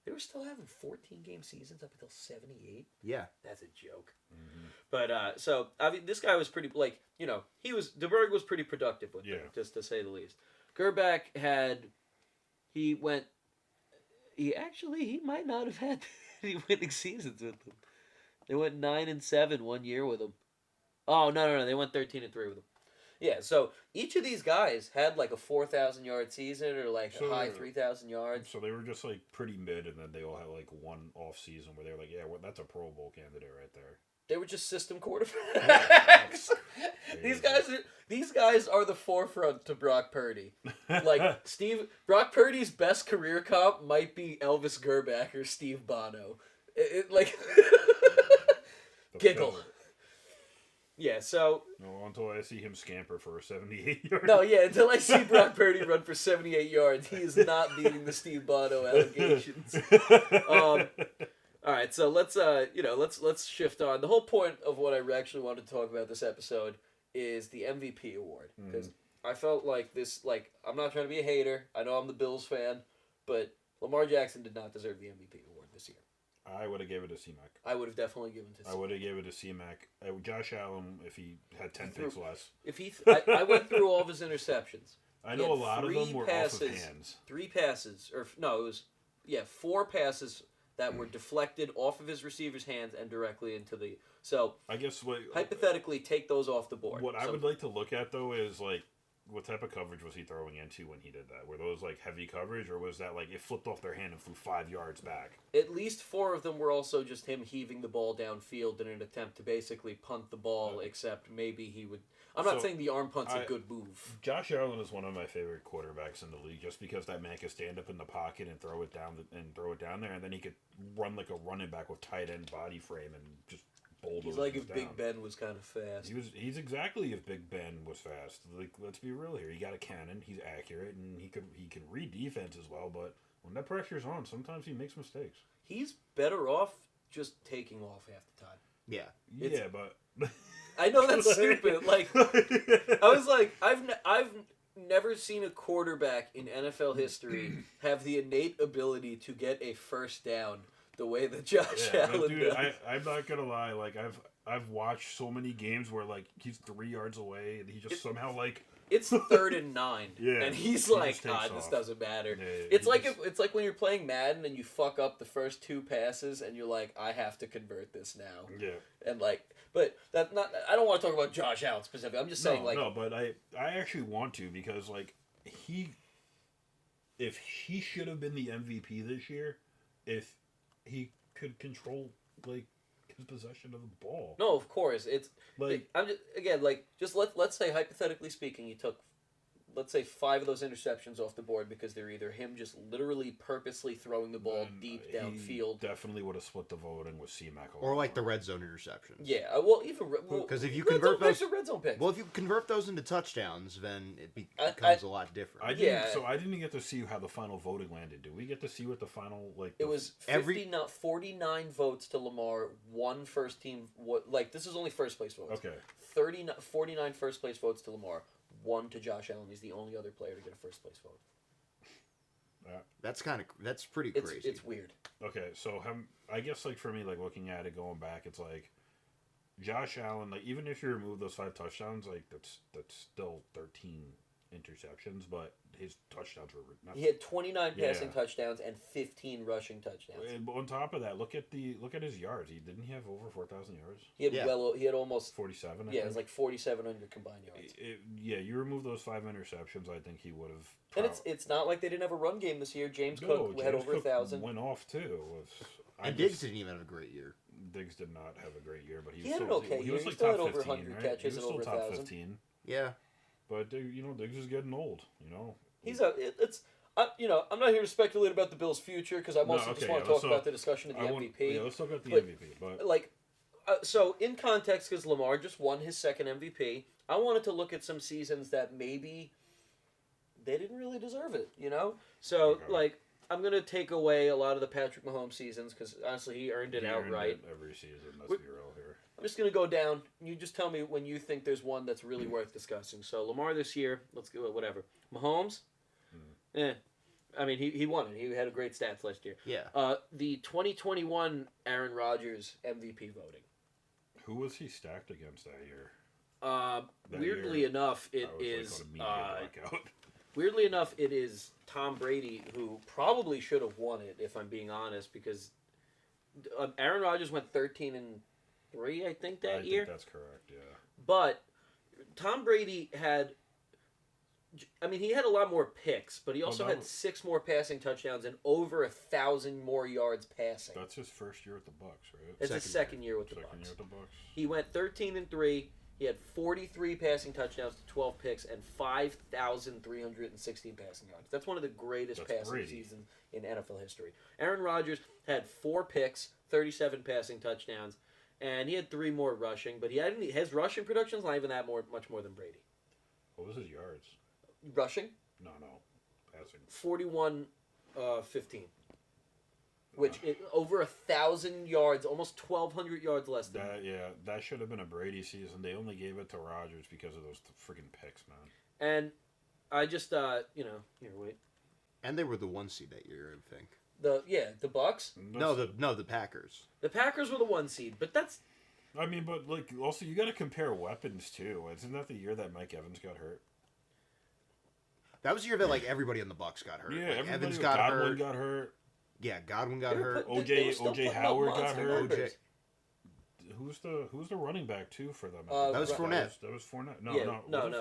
They were still having 14-game seasons up until 78. Yeah. That's a joke. Mm-hmm. But so I mean, this guy was pretty DeBerg was pretty productive with them, just to say the least. Gerback he might not have had any winning seasons with them. They went 9-7 one year with him. Oh no, they went 13-3 with him. Yeah, so each of these guys had like a 4,000-yard season or like a high 3,000 yards. So they were just like pretty mid, and then they all had like one off season where they were like, yeah, well, that's a Pro Bowl candidate right there. They were just system quarterbacks. These guys are the forefront to Brock Purdy. Like Brock Purdy's best career comp might be Elvis Gerback or Steve Bono. Giggle. Yeah, so... No, until I see him scamper for a 78 yard. No, yeah, until I see Brock Purdy run for 78 yards, he is not beating the Steve Bono allegations. All right, so let's shift on. The whole point of what I actually wanted to talk about this episode is the MVP award. Because I felt like this, I'm not trying to be a hater. I know I'm the Bills fan, but Lamar Jackson did not deserve the MVP award this year. I would have gave it to C-Mac. I would have definitely given it to C-Mac. I would have gave it to C-Mac. Josh Allen, if he had 10 picks less. I went through all of his interceptions. I know a lot of them were off of hands. 3 passes, four passes that were deflected off of his receiver's hands and directly into the... So, I guess hypothetically, take those off the board. What I would like to look at, though, is, like, what type of coverage was he throwing into when he did that? Were those, like, heavy coverage, or was that, like, it flipped off their hand and flew 5 yards back? At least 4 of them were also just him heaving the ball downfield in an attempt to basically punt the ball, except maybe he would... I'm not saying the arm punt's a good move. Josh Allen is one of my favorite quarterbacks in the league, just because that man can stand up in the pocket and throw it down there, and then he could run like a running back with tight end body frame and just bulldoze. He's like if down. Big Ben was kind of fast. He's exactly if Big Ben was fast. Like, let's be real here. He got a cannon. He's accurate, and he can read defense as well. But when that pressure's on, sometimes he makes mistakes. He's better off just taking off half the time. Yeah, but. I know that's stupid. Like, I was like, I've never seen a quarterback in NFL history have the innate ability to get a first down the way that Josh Allen does. I'm not gonna lie. Like, I've watched so many games where like he's 3 yards away and he just somehow like. It's 3rd and 9, and he's like, this doesn't matter. Yeah, it's like when you're playing Madden and you fuck up the first 2 passes and you're like, I have to convert this now. Yeah. And like, but that's not. I don't want to talk about Josh Allen specifically. I'm just saying, but I actually want to, because like if he should have been the MVP this year, if he could control like his possession of the ball. No, of course it's like I'm just let's say hypothetically speaking, he took, let's say 5 of those interceptions off the board because they're either him just literally purposely throwing the ball deep downfield. Definitely would have split the voting with C-Mac. Or like the red zone interceptions. Yeah, well, because if you convert those, red zone picks. Well, if you convert those into touchdowns, then it becomes a lot different. So I didn't get to see how the final voting landed. Do we get to see what the final like? It was 49 votes to Lamar, 1 first team. This is only first place votes. Okay. 49 first place votes to Lamar. 1 to Josh Allen. He's the only other player to get a first place vote. That's pretty crazy. It's weird. Okay, so I guess like for me, like looking at it going back, it's like Josh Allen. Like, even if you remove those 5 touchdowns, like that's still 13 interceptions, but his touchdowns were nuts. He had 29 passing touchdowns and 15 rushing touchdowns. And on top of that, look at his yards. Didn't he have over 4,000 yards? He had almost 47. It was like 4,700 combined yards. You remove those 5 interceptions, I think he would have. And it's not like they didn't have a run game this year. James Cook had over 1,000. Went off too. Diggs didn't even have a great year. Diggs did not have a great year, but he had was an okay year. He was like still top had over 15, 100 right? catches and over 1,000. 15. Yeah. But Diggs is getting old. He's I'm not here to speculate about the Bills' future because I mostly just want to talk about the discussion of the MVP. Yeah, let's talk about the MVP. But so in context, because Lamar just won his second MVP, I wanted to look at some seasons that maybe they didn't really deserve it. So I'm gonna take away a lot of the Patrick Mahomes seasons because honestly, he earned it outright. Every season, let's be real here. I'm just gonna go down. You just tell me when you think there's one that's really worth discussing. So Lamar this year, let's go with whatever. Mahomes, I mean he won it. He had a great stats last year. Yeah. The 2021 Aaron Rodgers MVP voting. Who was he stacked against that year? Weirdly enough, it is. Weirdly enough, it is Tom Brady who probably should have won it. If I'm being honest, because Aaron Rodgers went 13-3, I think that year. I think that's correct. Yeah. But Tom Brady had. I mean, he had a lot more picks, but he also had 6 more passing touchdowns and over 1,000 more yards passing. That's his first year with the Bucks, right? It's his second year with the Bucks. Second year with the Bucks. He went 13-3. He had 43 passing touchdowns to 12 picks and 5,316 passing yards. That's one of the greatest passing seasons in NFL history. Aaron Rodgers had 4 picks, 37 passing touchdowns, and he had 3 more rushing. But his rushing production is not even much more than Brady. What was his yards? Rushing? No, passing. 41-15. Which over 1,000 yards, almost 1,200 yards less than that should have been a Brady season. They only gave it to Rodgers because of those freaking picks, man. And I just here, wait. And they were the 1 seed that year, I think. The Bucks. No, the Packers. The Packers were the 1 seed, but that's. I mean, but also you got to compare weapons too. Isn't that the year that Mike Evans got hurt? That was the year that everybody on the Bucks got hurt. Yeah, Evans Godwin got hurt. Yeah, Godwin got hurt. OJ Howard got hurt. Numbers. Who's the running back too for them? That was Fournette. That was Fournette. No,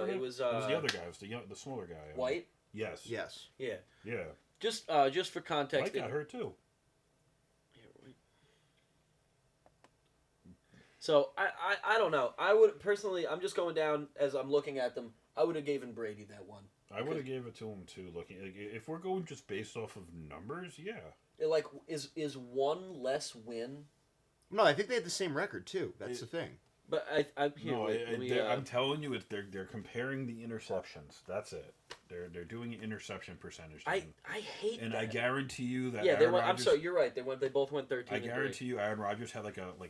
it was the other guy. It was the smaller guy. White. Yes. Yeah. Yeah. Just for context. Mike got hurt too. So I don't know. I would personally. I'm just going down as I'm looking at them. I would have given Brady that one. I would have gave it to him too. Looking, if we're going just based off of numbers, yeah. Is one less win? No, I think they had the same record too. That's the thing. But I'm telling you, they're comparing the interceptions. That's it. They're doing interception percentage. I hate and that. I guarantee you that. Yeah, they went. I'm sorry, you're right. They both went 13. I guarantee you, Aaron Rodgers had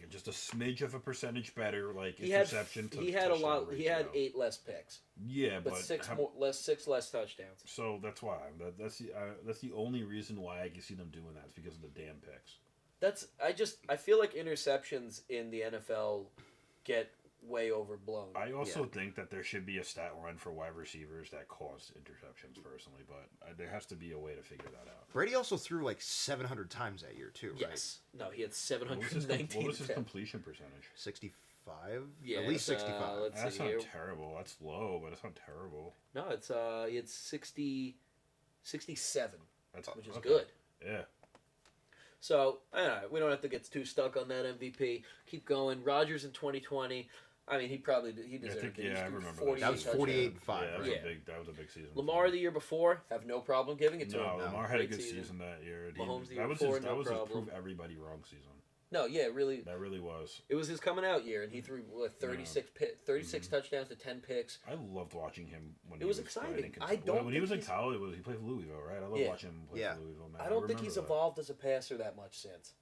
just a smidge of a percentage better he interception. He had a lot. He had 8 less picks. Yeah, but 6 less touchdowns. So that's why. That's the only reason why I can see them doing that is because of the damn picks. I feel like interceptions in the NFL get way overblown. I also think that there should be a stat line for wide receivers that cause interceptions personally, but there has to be a way to figure that out. Brady also threw 700 times that year too, right? Yes. No, he had 719. What was his completion percentage? 65? Yeah, at least 65. That's not terrible. That's low, but it's not terrible. No, he had 67, which is okay. good. Yeah. So, we don't have to get too stuck on that MVP. Keep going. Rodgers in 2020. I mean, he deserved it. I remember 48 that was 48-5. Yeah, Right? that was a big season. Lamar the year before, have no problem giving it to him. No, Lamar had a good season that year. Mahomes the year that was before, his, no that was problem. his prove everybody wrong season. No, yeah, really. That really was. It was his coming out year, and he threw 36 touchdowns to 10 picks. I loved watching him when it was exciting. When he was in college, he played for Louisville, right? I love watching him play for Louisville. Man. I don't think he's evolved as a passer that much since.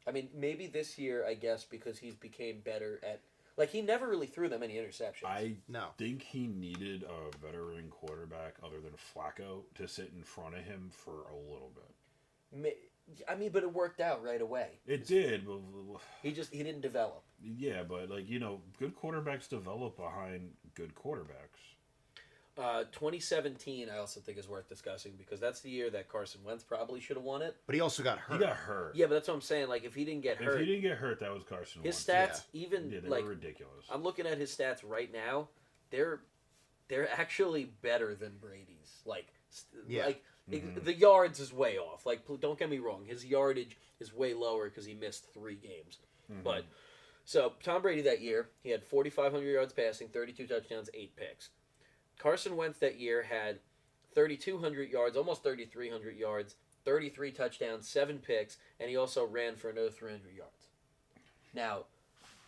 I mean, maybe this year, I guess, because he's became better at... he never really threw that many interceptions. I think he needed a veteran quarterback other than Flacco to sit in front of him for a little bit. I mean, but it worked out right away. It did. But he didn't develop. Yeah, but good quarterbacks develop behind good quarterbacks. 2017, I also think is worth discussing because that's the year that Carson Wentz probably should have won it. But he also got hurt. He got hurt. Yeah, but that's what I'm saying. If he didn't get hurt, that was Carson Wentz. His stats, they were ridiculous. I'm looking at his stats right now. They're actually better than Brady's. The yards is way off. Don't get me wrong. His yardage is way lower because he missed 3 games. Mm-hmm. But so Tom Brady that year, he had 4,500 yards passing, 32 touchdowns, 8 picks. Carson Wentz that year had 3,200 yards, almost 3,300 yards, 33 touchdowns, 7 picks, and he also ran for another 300 yards. Now,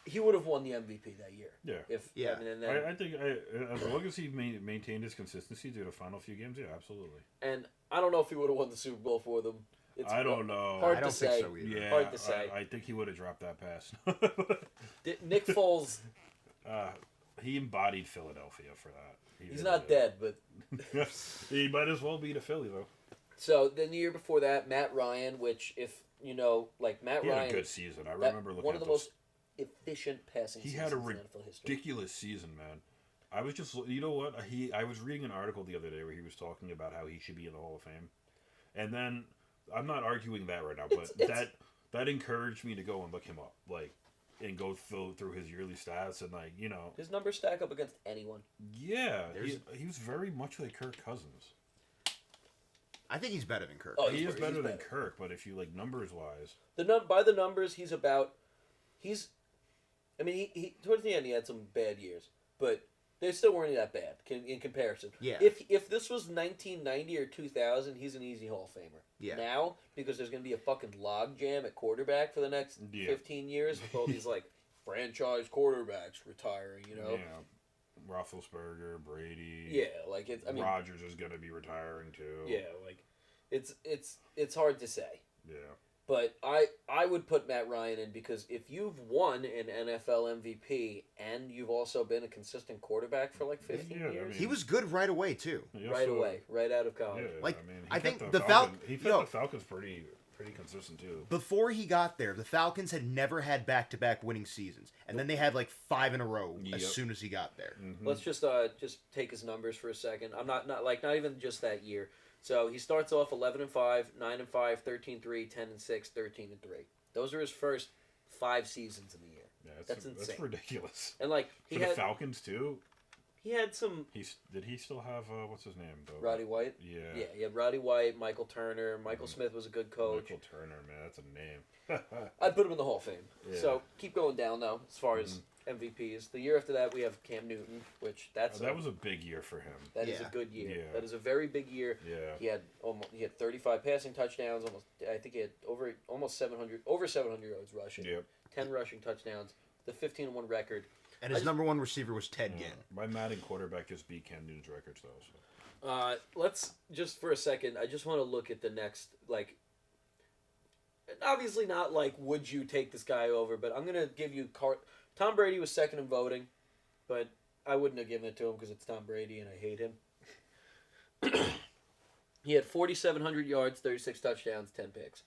he would have won the MVP that year. Yeah. I mean, and then, I think as long as he maintained his consistency through the final few games, yeah, absolutely. And I don't know if he would have won the Super Bowl for them. I don't know. Hard I don't to think say. so either. Yeah, Hard to say. I think he would have dropped that pass. Nick Foles, he embodied Philadelphia for that. he's not dead, but he might as well be the Philly though. so then the year before that, Matt Ryan, which if you know, like Matt He Ryan, had a good season. I remember looking one at of the those. most efficient passing He seasons had a in NFL history. ridiculous season, man. I was just, you know what? I was reading an article the other day where he was talking about how he should be in the Hall of Fame, and then I'm not arguing that right now, but that encouraged me to go and look him up, like, and go through his yearly stats and like, you know, His numbers stack up against anyone. yeah, he was very much like Kirk Cousins. I think he's better than Kirk. Oh, He is he's better than better. Kirk, but if you like numbers wise, By the numbers, he's. I mean, he towards the end he had some bad years, but they still weren't that bad in comparison. Yeah. If this was 1990 or 2000, he's an easy Hall of Famer. Yeah. Now, because there's going to be a fucking log jam at quarterback for the next 15 years with all these like franchise quarterbacks retiring, you know. yeah, Roethlisberger, Brady, Yeah, like it's. I mean, Rodgers is gonna be retiring too. yeah, like it's hard to say. Yeah. But I would put Matt Ryan in because if you've won an NFL MVP and you've also been a consistent quarterback for like 15 Yeah, I years, mean, He was good right away too. He right also- away, right out of college. Yeah, Like, I mean, I kept think the the He kept yo- the Falcons pretty consistent too. Before he got there, the Falcons had never had back-to-back winning seasons, and then they had like 5 in a row Yep. as soon as he got there. Mm-hmm. Let's just take his numbers for a second. I'm not even just that year. So he starts off 11-5, 9-5, 13-3, 10-6, 13-3. Those are his first 5 seasons in the year. Yeah, That's insane. That's ridiculous. And like For the Falcons too. he had some Did he still have what's his name though? Roddy White. Yeah. Yeah, he had Roddy White, Michael Turner. Michael Smith was a good coach. Michael Turner, man, that's a name. I'd put him in the Hall of Fame. Yeah. So keep going down though, as far as MVPs. The year after that, we have Cam Newton, which that was a big year for him. That is a Yeah. good year. Yeah. That is a very big year. Yeah. He had 35 passing touchdowns. I think he had over 700 yards rushing. Yep. 10 rushing touchdowns. The 15-1 record. And his number one receiver was Ted Ginn. My Madden quarterback just beat Cam Newton's records though. So. Let's just for a second. I just want to look at the next obviously not like would you take this guy over, but I'm gonna give you Tom Brady was second in voting, but I wouldn't have given it to him because it's Tom Brady and I hate him. He had 4,700 yards, 36 touchdowns, 10 picks.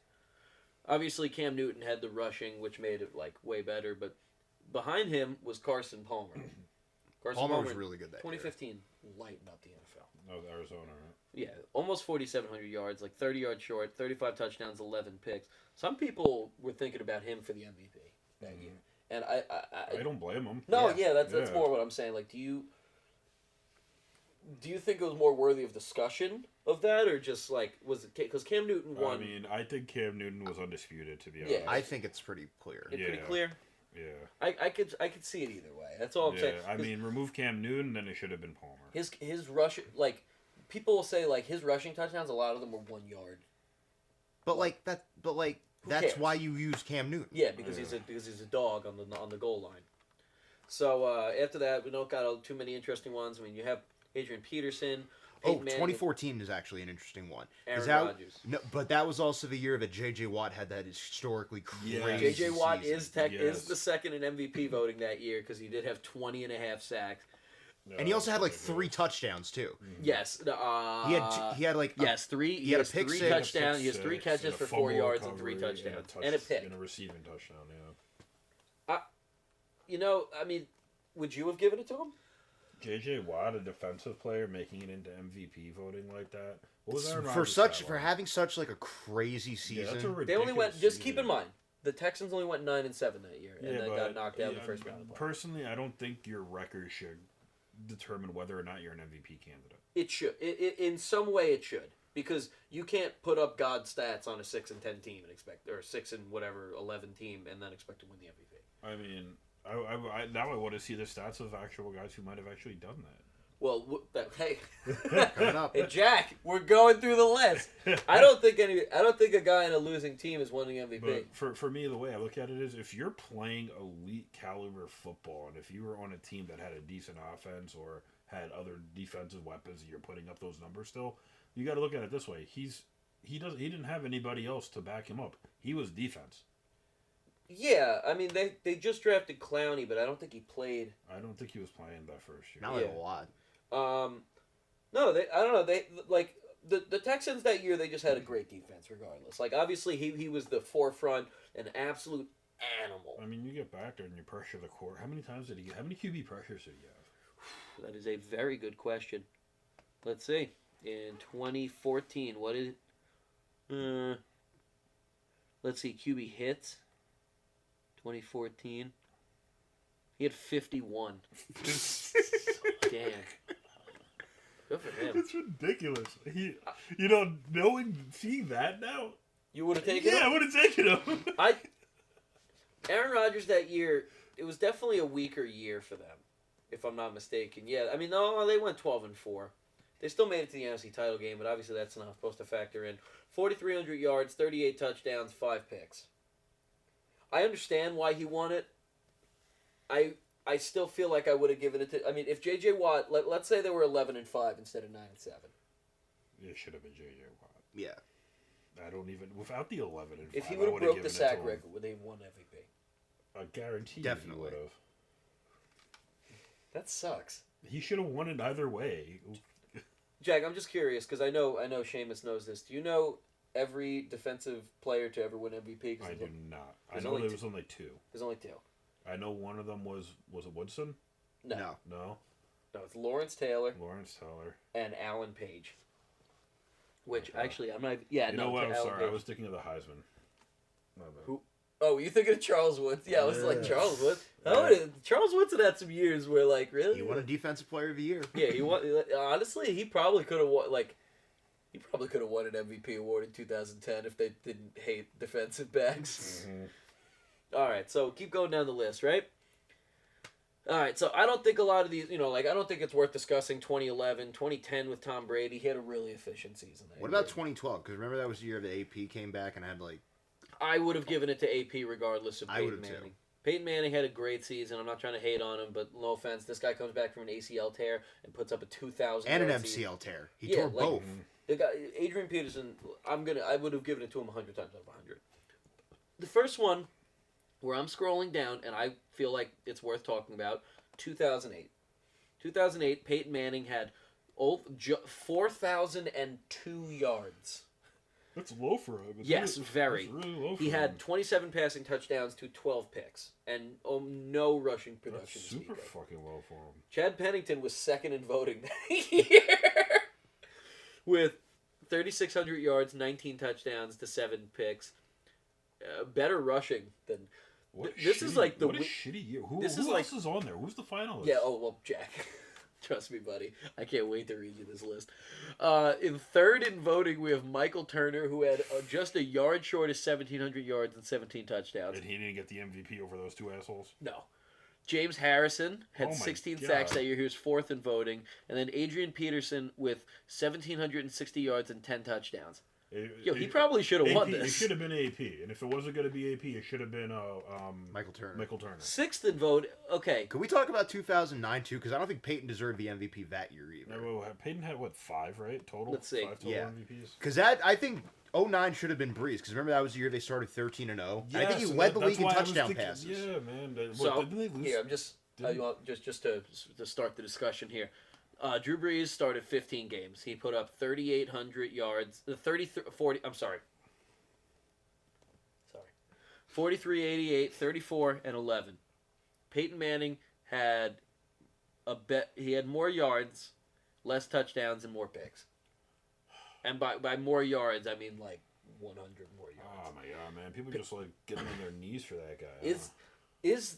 Obviously, Cam Newton had the rushing, which made it way better. But behind him was Carson Palmer. Palmer was really good that 2015 lightened up the NFL. That was Arizona, right? Yeah, almost 4,700 yards, like 30 yards short, 35 touchdowns, 11 picks. Some people were thinking about him for the MVP that year. And I don't blame him. No, that's more what I'm saying. Like, do you think it was more worthy of discussion of that, or just like was it because Cam Newton won? I mean, I think Cam Newton was undisputed, to be honest. Yeah. I think it's pretty clear. It's pretty clear. Yeah. I could see it either way. That's all I'm saying. I mean, remove Cam Newton, then it should have been Palmer. His rush, like people will say, like his rushing touchdowns, a lot of them were 1 yard. That's cares? why you use Cam Newton. Yeah, because he's a dog on the goal line. So after that, we don't got too many interesting ones. I mean, you have Adrian Peterson. Peyton Manning, 2014 is actually an interesting one. Aaron Rodgers. No, but that was also the year that J.J. Watt had that historically crazy J.J. Watt season. is the second in MVP voting that year because he did have 20 and a half sacks. And he also had like 3 touchdowns too. Yes, He had like three. He had a pick three six, touchdowns. He has 3 catches for 4 yards and 3 recovery, touchdowns and a pick. And a receiving touchdown. Yeah. I mean, would you have given it to him? J.J. Watt, a defensive player, making it into MVP voting like that. What was Aaron for Rodgers' such stat for line? having such like a crazy season. Yeah, that's a They ridiculous only went. Just season. keep in mind, the Texans only went 9-7 that year, and they got knocked out in the first round. Of the playoffs. Personally, I don't think your record should determine whether or not you're an MVP candidate. It should. In some way, it should. Because you can't put up God stats on a 6-10 team and expect, or 11 team, and then expect to win the MVP. I mean, I now I want to see the stats of actual guys who might have actually done that. Well, hey, Coming up. hey, Jack, we're going through the list. I don't think a guy in a losing team is winning MVP. But for me, the way I look at it is, if you're playing elite caliber football, and if you were on a team that had a decent offense or had other defensive weapons, and you're putting up those numbers still, you got to look at it this way: he didn't have anybody else to back him up. He was defense. Yeah, I mean they just drafted Clowney, but I don't think he played. I don't think he was playing that first year. Not like a lot. No, I don't know. They like the Texans that year. They just had a great defense, regardless. Like obviously he was the forefront, an absolute animal. I mean, you get back there and you pressure the core. How many times did he get? How many QB pressures did he have? That is a very good question. Let's see. In 2014, what is it? Let's see. QB hits. 2014. He had 51. Damn. Good for him. It's ridiculous. Seeing that now, You would have taken yeah, him? I would have taken him. Aaron Rodgers that year, it was definitely a weaker year for them, if I'm not mistaken. Yeah, I mean, no, they went 12-4. They still made it to the NFC title game, but obviously that's not supposed to factor in. 4,300 yards, 38 touchdowns, 5 picks. I understand why he won it. I still feel like I would have given it to. I mean, if J.J. Watt, let's say they were 11-5 instead of 9-7. It should have been J.J. Watt. Yeah. I don't even without the 11-5. If he would have broke the sack record, would they have won MVP? I guarantee Definitely he would have. That sucks. He should have won it either way. Jack, I'm just curious because I know Seamus knows this. Do you know every defensive player to ever win MVP? I do not. I there's know only there two. was only 2. There's only 2. I know one of them was it Woodson? No. No. No, it's Lawrence Taylor Lawrence Taylor. and Alan Page. Which Okay. actually, I'm not. Yeah, You no. know what? I'm Alan sorry. Page. I was thinking of the Heisman. My bad. Who? Oh, you thinking of Charles Woods? Yeah, I was like Yes. Charles Woods. Yeah. Charles Woodson had some years where like really. He won a Defensive Player of the Year. Yeah, he won. Honestly, he probably could have won. Like, he probably could have won an MVP award in 2010 if they didn't hate defensive backs. Mm-hmm. All right, so keep going down the list, right? All right, so I don't think a lot of these, I don't think it's worth discussing 2011, 2010 with Tom Brady. He had a really efficient season. What about 2012? Because remember that was the year the AP came back and had like. I would have given it to AP regardless of I Peyton would have Manning. too. Peyton Manning had a great season. I'm not trying to hate on him, but no offense, this guy comes back from an ACL tear and puts up a 2,000 And an yard MCL season. tear. He Yeah, tore like- both. The guy, Adrian Peterson, I would have given it to him 100 times out of 100. The first one, where I'm scrolling down, and I feel like it's worth talking about, 2008. 2008, Peyton Manning had 4,002 yards. That's low for him. Yes, very. That's really low for He him. had 27 passing touchdowns to 12 picks, and no rushing That's production. to super speak of. fucking low for him. Chad Pennington was second in voting that year with 3,600 yards, 19 touchdowns to 7 picks. Better rushing than. This is like the what a shitty year. Who this else is like- is on there? Who's the finalist? Yeah, oh, well, Jack. Trust me, buddy. I can't wait to read you this list. In third in voting, we have Michael Turner, who had just a yard short of 1,700 yards and 17 touchdowns. And he didn't get the MVP over those 2 assholes. No. James Harrison had Oh my 16 God. sacks that year. He was fourth in voting. And then Adrian Peterson with 1,760 yards and 10 touchdowns. He probably should have won It this. should have been AP, and if it wasn't going to be AP, it should have been Michael Turner. Michael Turner. Sixth in vote. Okay. Could we talk about 2009 too? Because I don't think Peyton deserved the MVP that year either. Well, Peyton had 5 right total. Let's see. 5 total Yeah. MVPs. Because I think 09 should have been Breeze. Because remember that was the year they started 13-0. I think he so led the that's league in why I was touchdown thinking- passes. Yeah, man. So didn't they lose? here, I'm just just to start the discussion here. Drew Brees started 15 games. He put up 3,800 yards. 43, 88, 34, and 11. Peyton Manning had he had more yards, less touchdowns, and more picks. And by more yards, I mean like 100 more yards. Oh my god, man! People just like getting on their knees for that guy. Is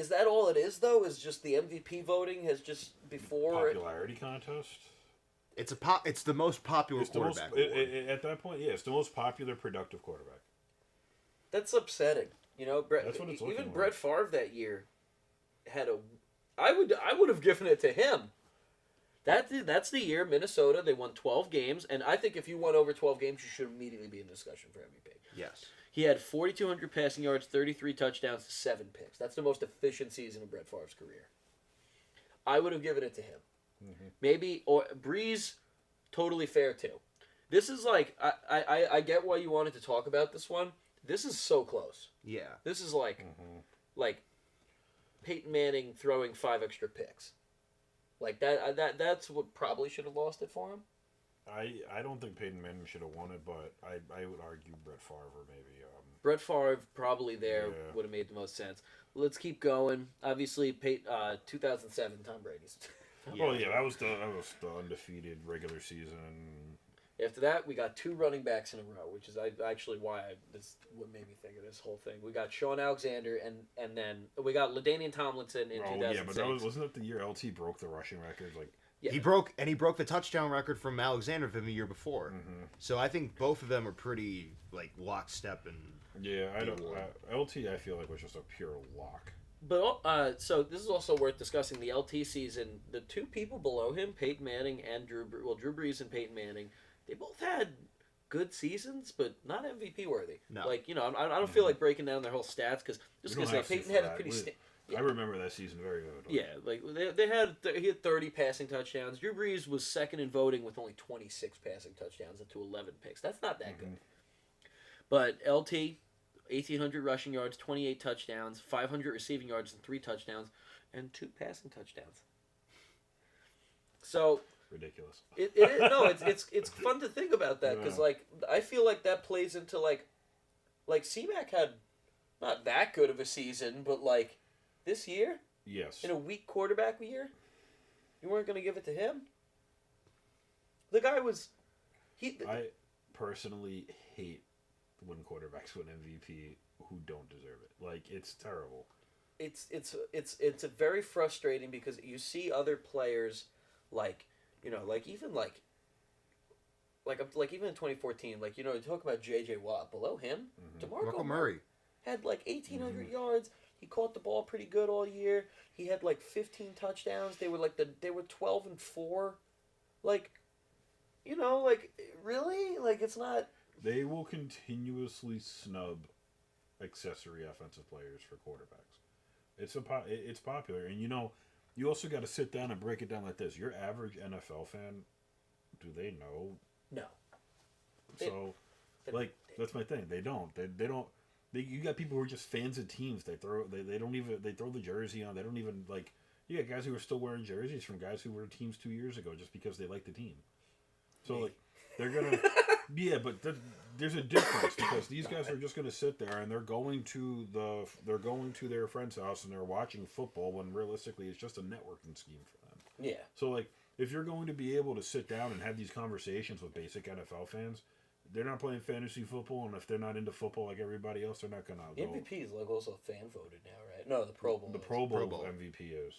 that all it is though? Is just the MVP voting has just before popularity contest? It's the most popular It's the most, quarterback. at that point, yeah, it's the most popular productive quarterback. That's upsetting. That's what it's looking even like. Brett Favre that year had I would have given it to him. That's the year Minnesota, they won 12 games, and I think if you won over 12 games, you should immediately be in discussion for MVP. Yes. He had 4,200 passing yards, 33 touchdowns, 7 picks. That's the most efficient season of Brett Favre's career. I would have given it to him. Mm-hmm. Maybe, or Breeze, totally fair too. This is like, I get why you wanted to talk about this one. This is so close. Yeah. This is like Peyton Manning throwing 5 extra picks. Like that's what probably should have lost it for him. I don't think Peyton Manning should have won it, but I would argue Brett Favre maybe. Brett Favre probably would have made the most sense. Let's keep going. Obviously, 2007 Tom Brady's. Well, yeah, that was the undefeated regular season. After that, we got 2 running backs in a row, which is actually why this what made me think of this whole thing. We got Sean Alexander, and then we got LaDainian Tomlinson in 2006. Yeah, but wasn't that the year LT broke the rushing records? Like yeah. He broke the touchdown record from Alexander from the year before. Mm-hmm. So I think both of them are pretty like lockstep and. Yeah, I don't. LT, I feel like was just a pure lock. But so this is also worth discussing. The LT season, the 2 people below him, Peyton Manning and Drew Brees and Peyton Manning. They both had good seasons, but not MVP worthy. No. Like, I don't feel like breaking down their whole stats because just because Peyton had a pretty. I remember that season very vividly. Yeah, like he had 30 passing touchdowns. Drew Brees was second in voting with only 26 passing touchdowns to 11 picks. That's not that good. But LT, 1,800 rushing yards, 28 touchdowns, 500 receiving yards and 3 touchdowns, and 2 passing touchdowns. So. Ridiculous. It's fun to think about that because I feel like that plays into like C-Mac had not that good of a season, but like this year, yes, in a weak quarterback year, you weren't going to give it to him. The guy was I personally hate when quarterbacks win MVP who don't deserve it. Like it's terrible. It's very frustrating because you see other players like. Even in 2014, you talk about J.J. Watt. Below him, DeMarco Murray had 1,800 yards. He caught the ball pretty good all year. He had 15 touchdowns. They were 12-4. Really? It's not. They will continuously snub accessory offensive players for quarterbacks. It's popular, and you also got to sit down and break it down like this. Your average NFL fan, do they know? No. That's my thing. They don't. They don't. You got people who are just fans of teams. They throw the jersey on. They don't even You got guys who are still wearing jerseys from guys who were teams 2 years ago just because they like the team. So they're gonna. Yeah, but there's a difference because these guys are just going to sit there and they're going to their friend's house and they're watching football when realistically it's just a networking scheme for them. Yeah. So if you're going to be able to sit down and have these conversations with basic NFL fans, they're not playing fantasy football, and if they're not into football like everybody else, they're not going to go. MVP is also fan voted now, right? No, the Pro Bowl. The Pro Bowl MVP is,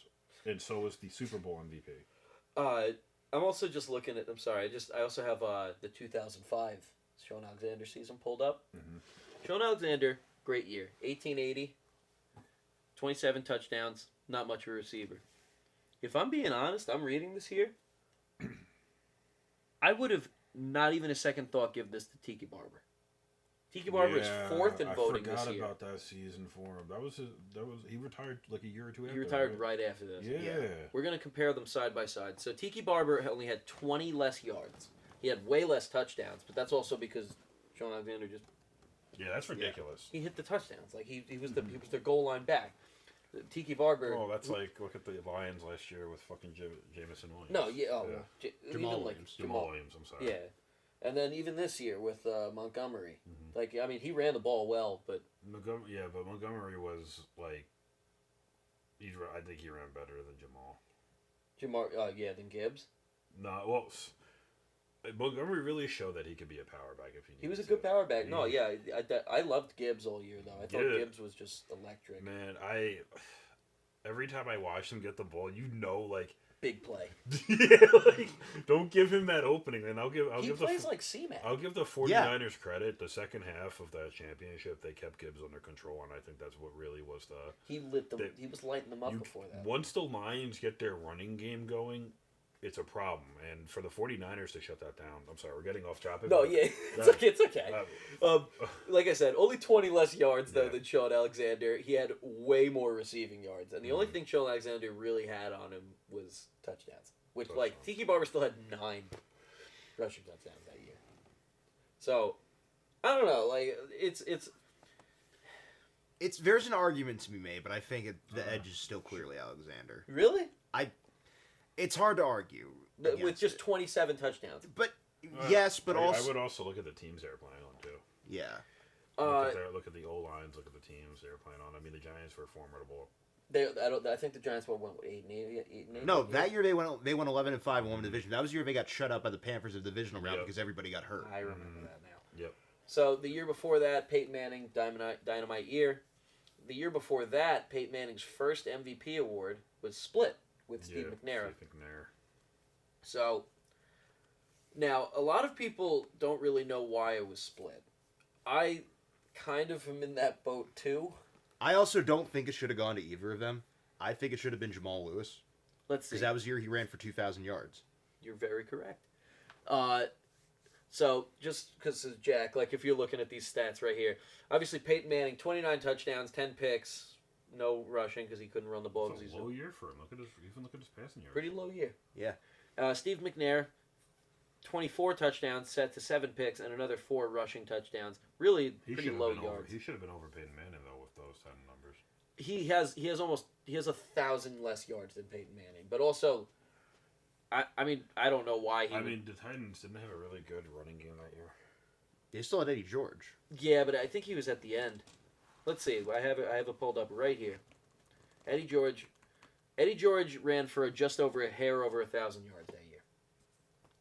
and so is the Super Bowl MVP. I'm also just looking at. I'm sorry. I also have the 2005 Sean Alexander season pulled up. Mm-hmm. Sean Alexander, great year. 1880, 27 touchdowns. Not much of a receiver. If I'm being honest, I'm reading this here. I would have not even a second thought give this to Tiki Barber. Tiki Barber is 4th in voting this year. I forgot about that season for him. He retired a year or two after. He retired right after this. Yeah. We're going to compare them side by side. So Tiki Barber only had 20 less yards. He had way less touchdowns, but that's also because Sean Alexander just... Yeah, that's ridiculous. He hit the touchdowns. He was their goal line back. Tiki Barber... Oh, that's look at the Lions last year with fucking Jamison Williams. No, yeah. Oh, yeah. Jamal Williams. Jamal Williams, I'm sorry. Yeah. And then even this year with Montgomery. Mm-hmm. He ran the ball well, but... Montgomery was, I think he ran better than Jamal. Than Gibbs? No, well... Montgomery really showed that he could be a power back if he needed to. He was a good power back. No, yeah. I loved Gibbs all year, though. I thought Gibbs was just electric. Man, every time I watch him get the ball, big play. Yeah, don't give him that opening. And he plays like C-Mac. I'll give the 49ers credit. The second half of that championship, they kept Gibbs under control, and I think that's what really was he was lighting them up before that. Once the Lions get their running game going, it's a problem. And for the 49ers to shut that down, I'm sorry, we're getting off topic. No, but yeah, that- it's okay. Like I said, only 20 less yards though Yeah. than Sean Alexander. He had way more receiving yards, and the only thing Sean Alexander really had on him was touchdowns. Which like Tiki Barber still had 9 rushing touchdowns that year. So I don't know. Like There's an argument to be made, but I think the edge is still clearly Alexander. really It's hard to argue with just 27 touchdowns. But yes, but I also would also look at the teams they were playing on too. yeah. Look at the O lines. Look at the teams they were playing on. I mean, the Giants were formidable. I think the Giants went 8-8. No, that year they went 11-5 and won the division. That was the year they got shut out by the Panthers in the divisional round because everybody got hurt. I remember that now. Yep. So the year before that, Peyton Manning, dynamite year. The year before that, Peyton Manning's first MVP award was split with Steve McNair. Steve McNair. So now a lot of people don't really know why it was split. I kind of am in that boat too. I also don't think it should have gone to either of them. I think it should have been Jamal Lewis. Let's see. Because that was the year he ran for 2,000 yards. You're very correct. So just because Jack, like if you're looking at these stats right here, obviously Peyton Manning, 29 touchdowns, 10 picks, no rushing because he couldn't run the ball. It's a low year for him. Look at his passing yards. Pretty low year. Yeah. Steve McNair, 24 touchdowns, set to 7 picks, and another 4 rushing touchdowns. Really pretty low yards. He should have been over Peyton Manning though with those 10 numbers. He has 1,000 less yards than Peyton Manning, but also, I mean I don't know why he. The Titans didn't have a really good running game that year. They still had Eddie George. Yeah, but I think he was at the end. Let's see. I have it pulled up right here. Eddie George ran for just over a hair over 1,000 yards that year.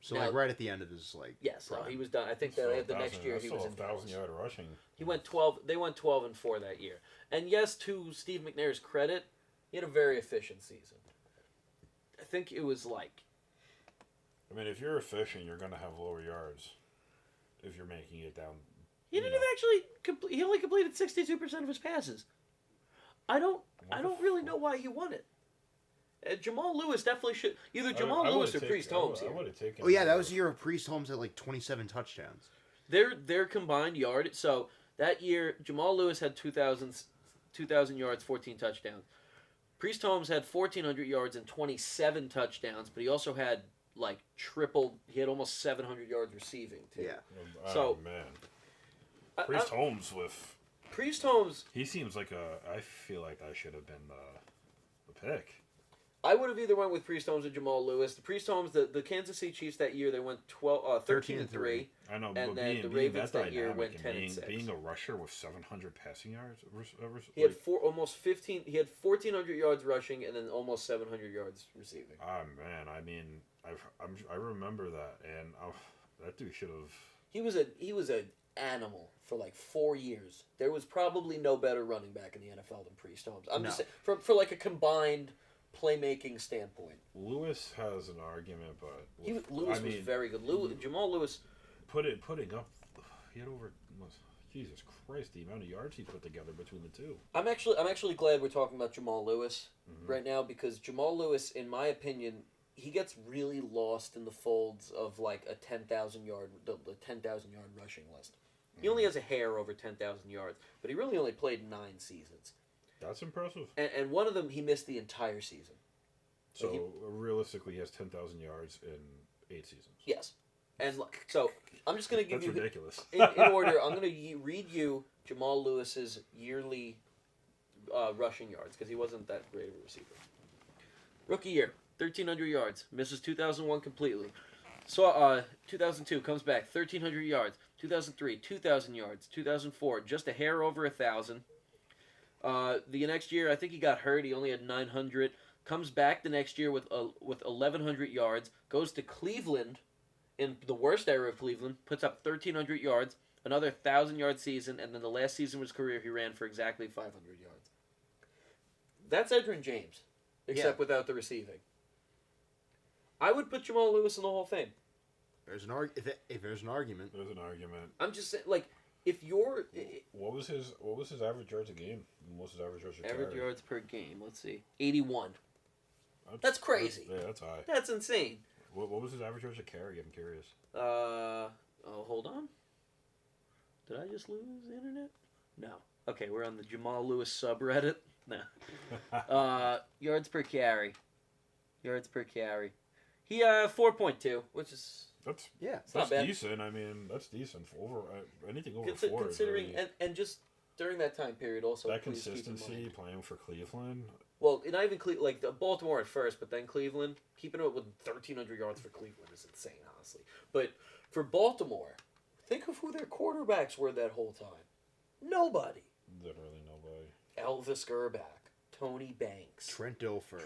So Now- like right at the end of his Yes, no, prime. he was done. I think that the next year he was in 1,000-yard rushing. He went 12. They went 12-4 that year. And yes, to Steve McNair's credit, he had a very efficient season. I think it was like. I mean, if you're efficient, you're going to have lower yards. If you're making it down. He didn't actually. He only completed 62% of his passes. I don't really know why he won it. Jamal Lewis definitely should. Either Jamal Lewis or Priest Holmes here. I would have taken. Oh yeah, that was the year of Priest Holmes had like 27 touchdowns. Their combined yard. So that year, Jamal Lewis had 2,000 yards, 14 touchdowns. Priest Holmes had 1,400 yards and 27 touchdowns, but he also had like triple. He had almost 700 yards receiving too. Yeah. Oh man. Priest Holmes. He seems like I feel like I should have been the pick. I would have either went with Priest Holmes or Jamal Lewis. The Priest Holmes, the Kansas City Chiefs that year, they went 13-3. I know, and but then the Ravens that year went 10-6. Being a rusher with 700 passing yards, he had almost 15. He had 1,400 yards rushing and then almost 700 yards receiving. Oh man, I mean, I remember that, and that dude should have. He was an animal for like 4 years. There was probably no better running back in the NFL than Priest Holmes. I'm just saying, for like a combined playmaking standpoint. Lewis has an argument, but Lewis was very good. Jamal Lewis putting up. He had over. Jesus Christ, the amount of yards he put together between the two. I'm actually glad we're talking about Jamal Lewis right now because Jamal Lewis, in my opinion, he gets really lost in the folds of like a 10,000 yard rushing list. He only has a hair over 10,000 yards, but he really only played 9 seasons. That's impressive. And one of them he missed the entire season. So realistically, he has 10,000 yards in 8 seasons. Yes, and so I'm just going to give That's you ridiculous. in order. I'm going to read you Jamal Lewis's yearly rushing yards because he wasn't that great of a receiver. Rookie year, 1,300 yards, misses 2001 completely. So 2002 comes back, 1,300 yards. 2003, 2,000 yards. 2004, just a hair over 1,000. The next year, I think he got hurt. He only had 900. Comes back the next year with 1,100 yards. Goes to Cleveland, in the worst era of Cleveland. Puts up 1,300 yards. Another 1,000-yard season, and then the last season of his career, he ran for exactly 500 yards. That's Edgerrin James, except without the receiving. I would put Jamal Lewis in the whole thing. There's an if there's an argument. There's an argument. I'm just saying, like, if you're what was his average yards a game? What was his average yards a carry? yards per game? Let's see, 81. That's crazy. That's high. That's insane. What was his average yards a carry? I'm curious. Hold on. Did I just lose the internet? No. Okay, we're on the Jamal Lewis subreddit. No. Yards per carry. Yards per carry. He 4.2, which is that's not bad. Decent. I mean, that's decent for over anything over 4. Considering and just during that time period also. That consistency playing for Cleveland. Well, not even Cleveland, like the Baltimore at first, but then Cleveland, keeping it with 1,300 yards for Cleveland is insane, honestly. But for Baltimore, think of who their quarterbacks were that whole time. Nobody. Literally nobody. Elvis Gerback, Tony Banks, Trent Dilfer,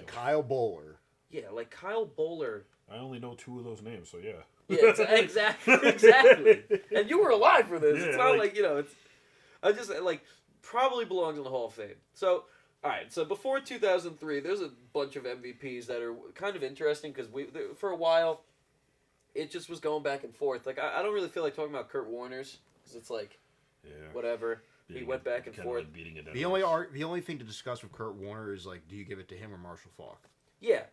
Kyle Bowler. Yeah, like Kyle Bowler. I only know 2 of those names, so yeah. Yeah, exactly. And you were alive for this. Yeah, it's not like it's. I just probably belongs in the Hall of Fame. So. All right, so before 2003, there's a bunch of MVPs that are kind of interesting because for a while, it just was going back and forth. Like I don't really feel like talking about Kurt Warner's because it's like, whatever. He went back and forth. Like the only thing to discuss with Kurt Warner is like, do you give it to him or Marshall Faulk? Yeah,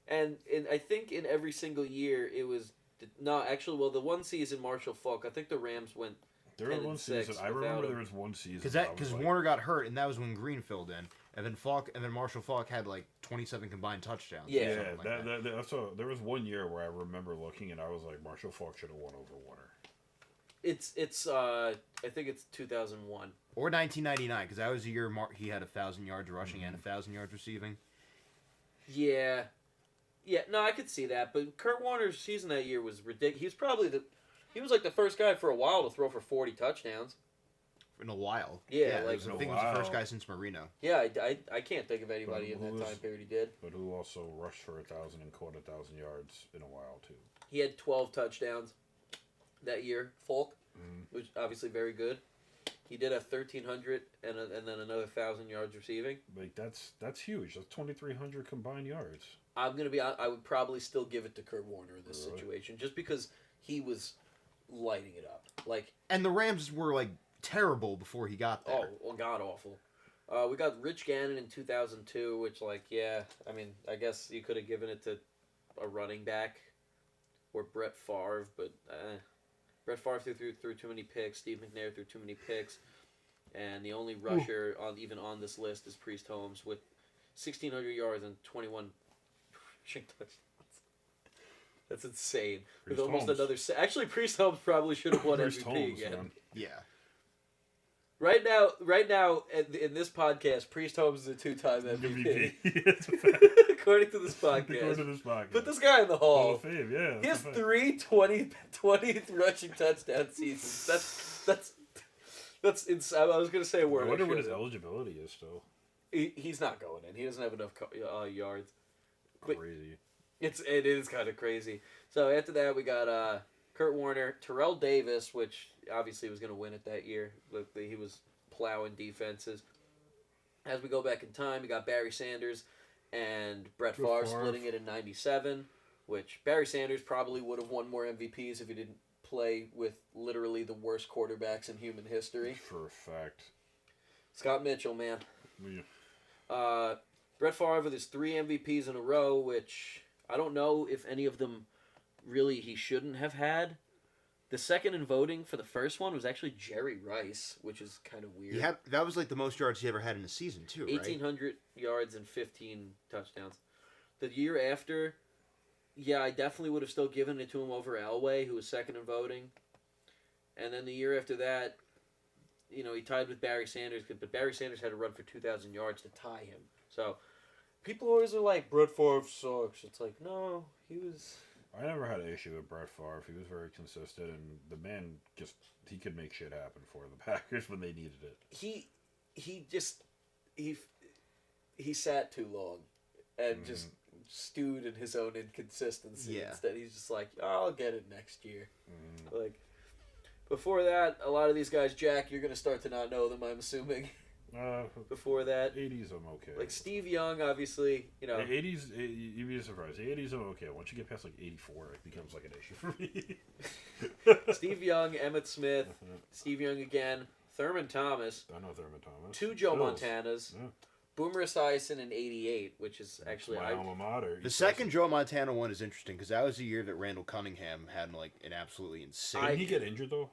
and I think in every single year it was the one season Marshall Faulk. I think the Rams went. There was one season. I remember there was one season because Warner got hurt, and that was when Green filled in, and then Marshall Faulk had like 27 combined touchdowns. Yeah, there was one year where I remember looking, and I was like, Marshall Faulk should have won over Warner. It's I think it's 2001 or 1999 because that was the year he had 1,000 yards rushing and 1,000 yards receiving. Yeah, no, I could see that, but Kurt Warner's season that year was ridiculous. He was probably He was like the first guy for a while to throw for 40 touchdowns. In a while. Yeah, I think he was the first guy since Marino. Yeah, I can't think of anybody in that time period he did. But who also rushed for 1,000 and caught 1,000 yards in a while, too. He had 12 touchdowns that year, Falk, which obviously very good. He did have 1,300 and then another 1,000 yards receiving. Like that's huge. That's 2,300 combined yards. I'm going to be honest, I would probably still give it to Kurt Warner in this situation, just because he was lighting it up. And the Rams were terrible before he got there. Oh, well, god awful. We got Rich Gannon in 2002, which I mean, I guess you could have given it to a running back or Brett Favre, but Brett Favre threw too many picks. Steve McNair threw too many picks, and the only rusher on this list is Priest Holmes with 1,600 yards and 21 rushing touchdowns. That's insane. With almost another. Actually, Priest Holmes probably should have won MVP again. Man. Yeah. Right now, in this podcast, Priest Holmes is a 2-time MVP. According to this podcast. Put this guy in the Hall of Fame, yeah. He has 3 20 rushing touchdown seasons. That's insane. I was going to say a word. I wonder what his eligibility is still. He's not going in. He doesn't have enough yards. Crazy. It is kind of crazy. So after that, we got Kurt Warner, Terrell Davis, which obviously was going to win it that year. He was plowing defenses. As we go back in time, we got Barry Sanders and Brett Favre splitting it in 97, which Barry Sanders probably would have won more MVPs if he didn't play with literally the worst quarterbacks in human history. For a fact. Scott Mitchell, man. Yeah. Brett Favre with his 3 MVPs in a row, which I don't know if any of them really he shouldn't have had. The second in voting for the first one was actually Jerry Rice, which is kind of weird. That was the most yards he ever had in a season, too, right? 1,800 yards and 15 touchdowns. The year after, I definitely would have still given it to him over Elway, who was second in voting. And then the year after that, he tied with Barry Sanders, but Barry Sanders had to run for 2,000 yards to tie him. So people always are like, Brett Favre sucks. It's like, no, he was... I never had an issue with Brett Favre. He was very consistent, and the man he could make shit happen for the Packers when they needed it. He sat too long and just stewed in his own inconsistency. Yeah. Instead, he's just like, I'll get it next year. Before that, a lot of these guys, Jack, you're going to start to not know them, I'm assuming. Before that, 80s I'm okay. Like Steve Young, obviously, The 80s, you'd be surprised. The 80s I'm okay. Once you get past 84, it becomes an issue for me. Steve Young, Emmitt Smith, Steve Young again, Thurman Thomas. I know Thurman Thomas. 2 Joe Montanas. Yeah. Boomer Esiason in '88, which is actually my alma mater. The second Joe Montana one is interesting because that was the year that Randall Cunningham had like an absolutely insane. Did he get injured though?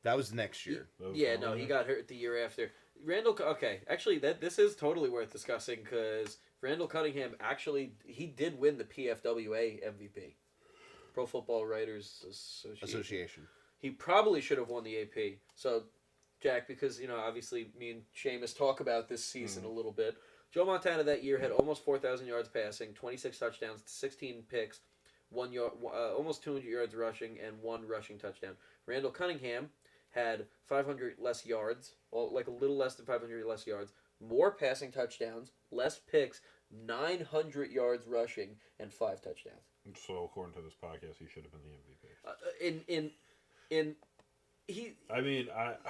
That was the next year. He got hurt the year after. Randall, okay, actually, this is totally worth discussing because Randall Cunningham he did win the PFWA MVP, Pro Football Writers Association. He probably should have won the AP. So, Jack, because obviously me and Seamus talk about this season a little bit. Joe Montana that year had almost 4,000 yards passing, 26 touchdowns, 16 picks, almost 200 yards rushing, and 1 rushing touchdown. Randall Cunningham had 500 less yards, like a little less than 500 less yards, more passing touchdowns, less picks, 900 yards rushing, and 5 touchdowns. So according to this podcast, he should have been the MVP.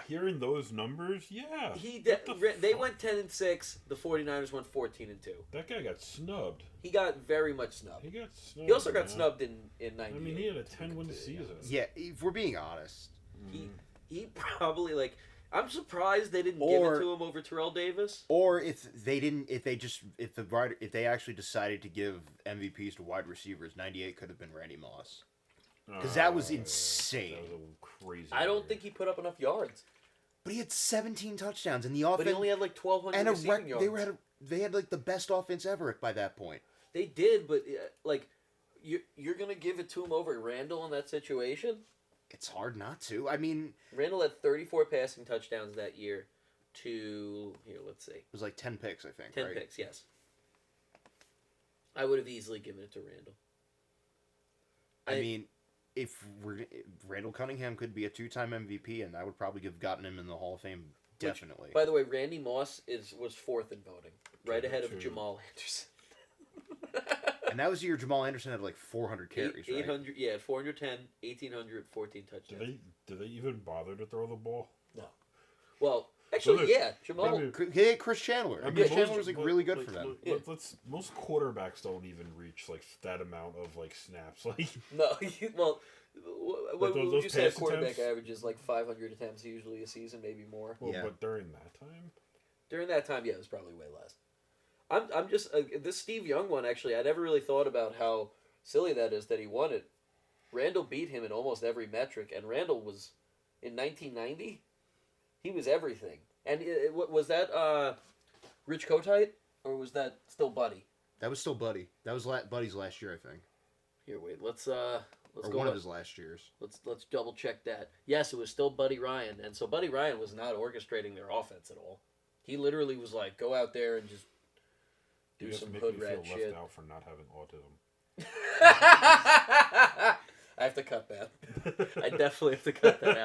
Hearing those numbers, yeah. They went 10-6. The 49ers went 14-2. That guy got snubbed. He got very much snubbed. He also got snubbed in 98. I mean, he had a 10-win season. Yeah, if we're being honest. He probably I'm surprised they didn't give it to him over Terrell Davis. Or if they actually decided to give MVPs to wide receivers, 98 could have been Randy Moss. Because that was insane. That was a crazy. I don't think he put up enough yards. But he had 17 touchdowns, and the offense. But he only had 1,200 receiving yards. They had the best offense ever by that point. They did, but you're gonna give it to him over Randall in that situation? It's hard not to. I mean, Randall had 34 passing touchdowns that year. Let's see. It was 10 picks, I think. 10 picks, yes. I would have easily given it to Randall. I mean, if Randall Cunningham could be a 2-time MVP, and I would probably have gotten him in the Hall of Fame, definitely. By the way, Randy Moss was 4th in voting, right ahead of Jamal Anderson. And that was the year Jamal Anderson had 400 carries, 800, right? Yeah, 410, 1,800, 14 touchdowns. Did they even bother to throw the ball? No. Well, actually, Jamal. Chris Chandler. Chris Chandler was really good for them. Most quarterbacks don't even reach that amount of snaps. No, well, what would you say? A quarterback attempts? averages 500 attempts usually a season, maybe more. Well, but during that time. During that time, it was probably way less. I'm just this Steve Young one. Actually, I never really thought about how silly that is that he won it. Randall beat him in almost every metric, and Randall was in 1990. He was everything. And was that Rich Kotite or was that still Buddy? That was still Buddy. That was Buddy's last year, I think. Here, wait. Let's go. One of his last years. Let's double check that. Yes, it was still Buddy Ryan, and so Buddy Ryan was not orchestrating their offense at all. He literally was go out there and just do some hood rat shit. Left out for not having autism. I have to cut that. I definitely have to cut that